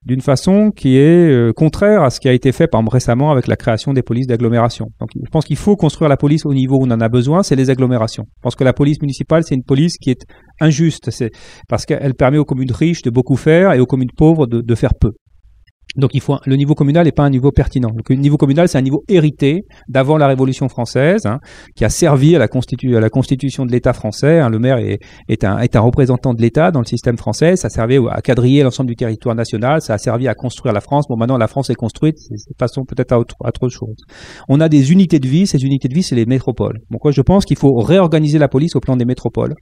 d'une façon qui est contraire à ce qui a été fait par exemple récemment avec la création des polices d'agglomération. Donc je pense qu'il faut construire la police au niveau où on en a besoin, c'est les agglomérations. Je pense que la police municipale, c'est une police qui est injuste, c'est parce qu'elle permet aux communes riches de beaucoup faire et aux communes pauvres de faire peu. Donc le niveau communal n'est pas un niveau pertinent. Le niveau communal, c'est un niveau hérité d'avant la Révolution française, qui a servi à la constitution de l'État français. Le maire est un représentant de l'État dans le système français. Ça servait à quadriller l'ensemble du territoire national. Ça a servi à construire la France. Bon, maintenant la France est construite. Passons peut-être à autre chose. On a des unités de vie. Ces unités de vie, c'est les métropoles. Donc moi, je pense qu'il faut réorganiser la police au plan des métropoles.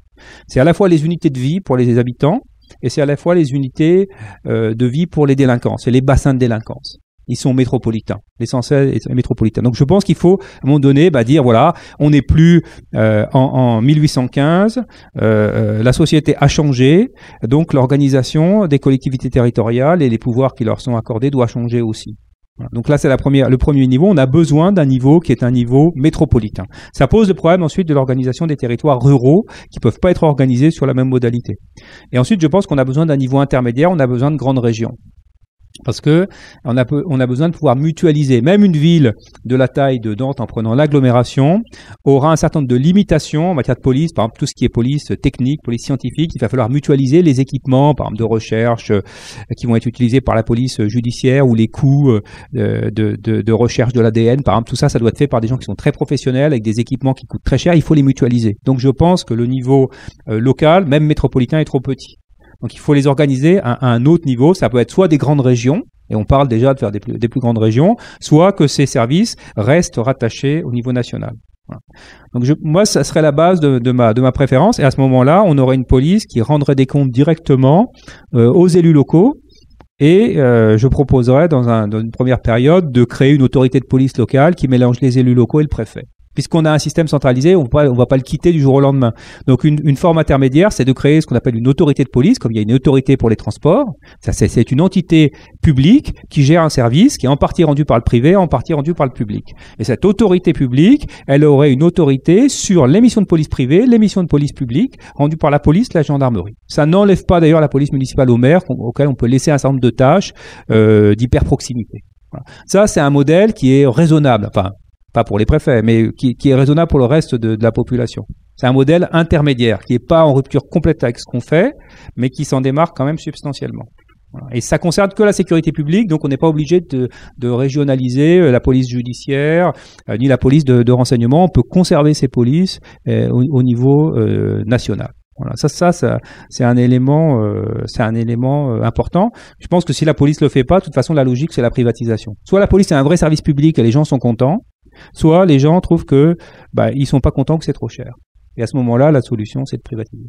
C'est à la fois les unités de vie pour les habitants, et c'est à la fois les unités de vie pour les délinquants, c'est les bassins de délinquance. Ils sont métropolitains, l'essentiel est métropolitain. Donc je pense qu'il faut, à un moment donné, dire voilà, on n'est plus en 1815, la société a changé, donc l'organisation des collectivités territoriales et les pouvoirs qui leur sont accordés doit changer aussi. Voilà. Donc là, c'est le premier niveau. On a besoin d'un niveau qui est un niveau métropolitain. Ça pose le problème ensuite de l'organisation des territoires ruraux qui peuvent pas être organisés sur la même modalité. Et ensuite, je pense qu'on a besoin d'un niveau intermédiaire. On a besoin de grandes régions. Parce que on a besoin de pouvoir mutualiser. Même une ville de la taille de Nantes, en prenant l'agglomération, aura un certain nombre de limitations en matière de police. Par exemple, tout ce qui est police technique, police scientifique, il va falloir mutualiser les équipements, par exemple de recherche, qui vont être utilisés par la police judiciaire, ou les coûts de recherche de l'ADN. Par exemple, tout ça, ça doit être fait par des gens qui sont très professionnels, avec des équipements qui coûtent très cher. Il faut les mutualiser. Donc, je pense que le niveau local, même métropolitain, est trop petit. Donc, il faut les organiser à un autre niveau. Ça peut être soit des grandes régions, et on parle déjà de faire des plus grandes régions, soit que ces services restent rattachés au niveau national. Voilà. Donc, moi, ça serait la base de ma préférence. Et à ce moment-là, on aurait une police qui rendrait des comptes directement aux élus locaux. Et je proposerais, dans une première période, de créer une autorité de police locale qui mélange les élus locaux et le préfet. Puisqu'on a un système centralisé, on va pas le quitter du jour au lendemain. Donc, une forme intermédiaire, c'est de créer ce qu'on appelle une autorité de police, comme il y a une autorité pour les transports. Ça, c'est une entité publique qui gère un service qui est en partie rendu par le privé, en partie rendu par le public. Et cette autorité publique, elle aurait une autorité sur les missions de police privée, les missions de police publique, rendues par la police, la gendarmerie. Ça n'enlève pas d'ailleurs la police municipale au maire, auquel on peut laisser un certain nombre de tâches d'hyper-proximité. Voilà. Ça, c'est un modèle qui est raisonnable. Enfin, pas pour les préfets, mais qui est raisonnable pour le reste de la population. C'est un modèle intermédiaire, qui n'est pas en rupture complète avec ce qu'on fait, mais qui s'en démarque quand même substantiellement. Voilà. Et ça concerne que la sécurité publique, donc on n'est pas obligé de régionaliser la police judiciaire, ni la police de renseignement. On peut conserver ces polices au niveau national. Voilà, ça c'est un élément important. Je pense que si la police le fait pas, de toute façon la logique c'est la privatisation. Soit la police est un vrai service public et les gens sont contents, soit les gens trouvent que ils sont pas contents, que c'est trop cher. Et à ce moment-là, la solution c'est de privatiser.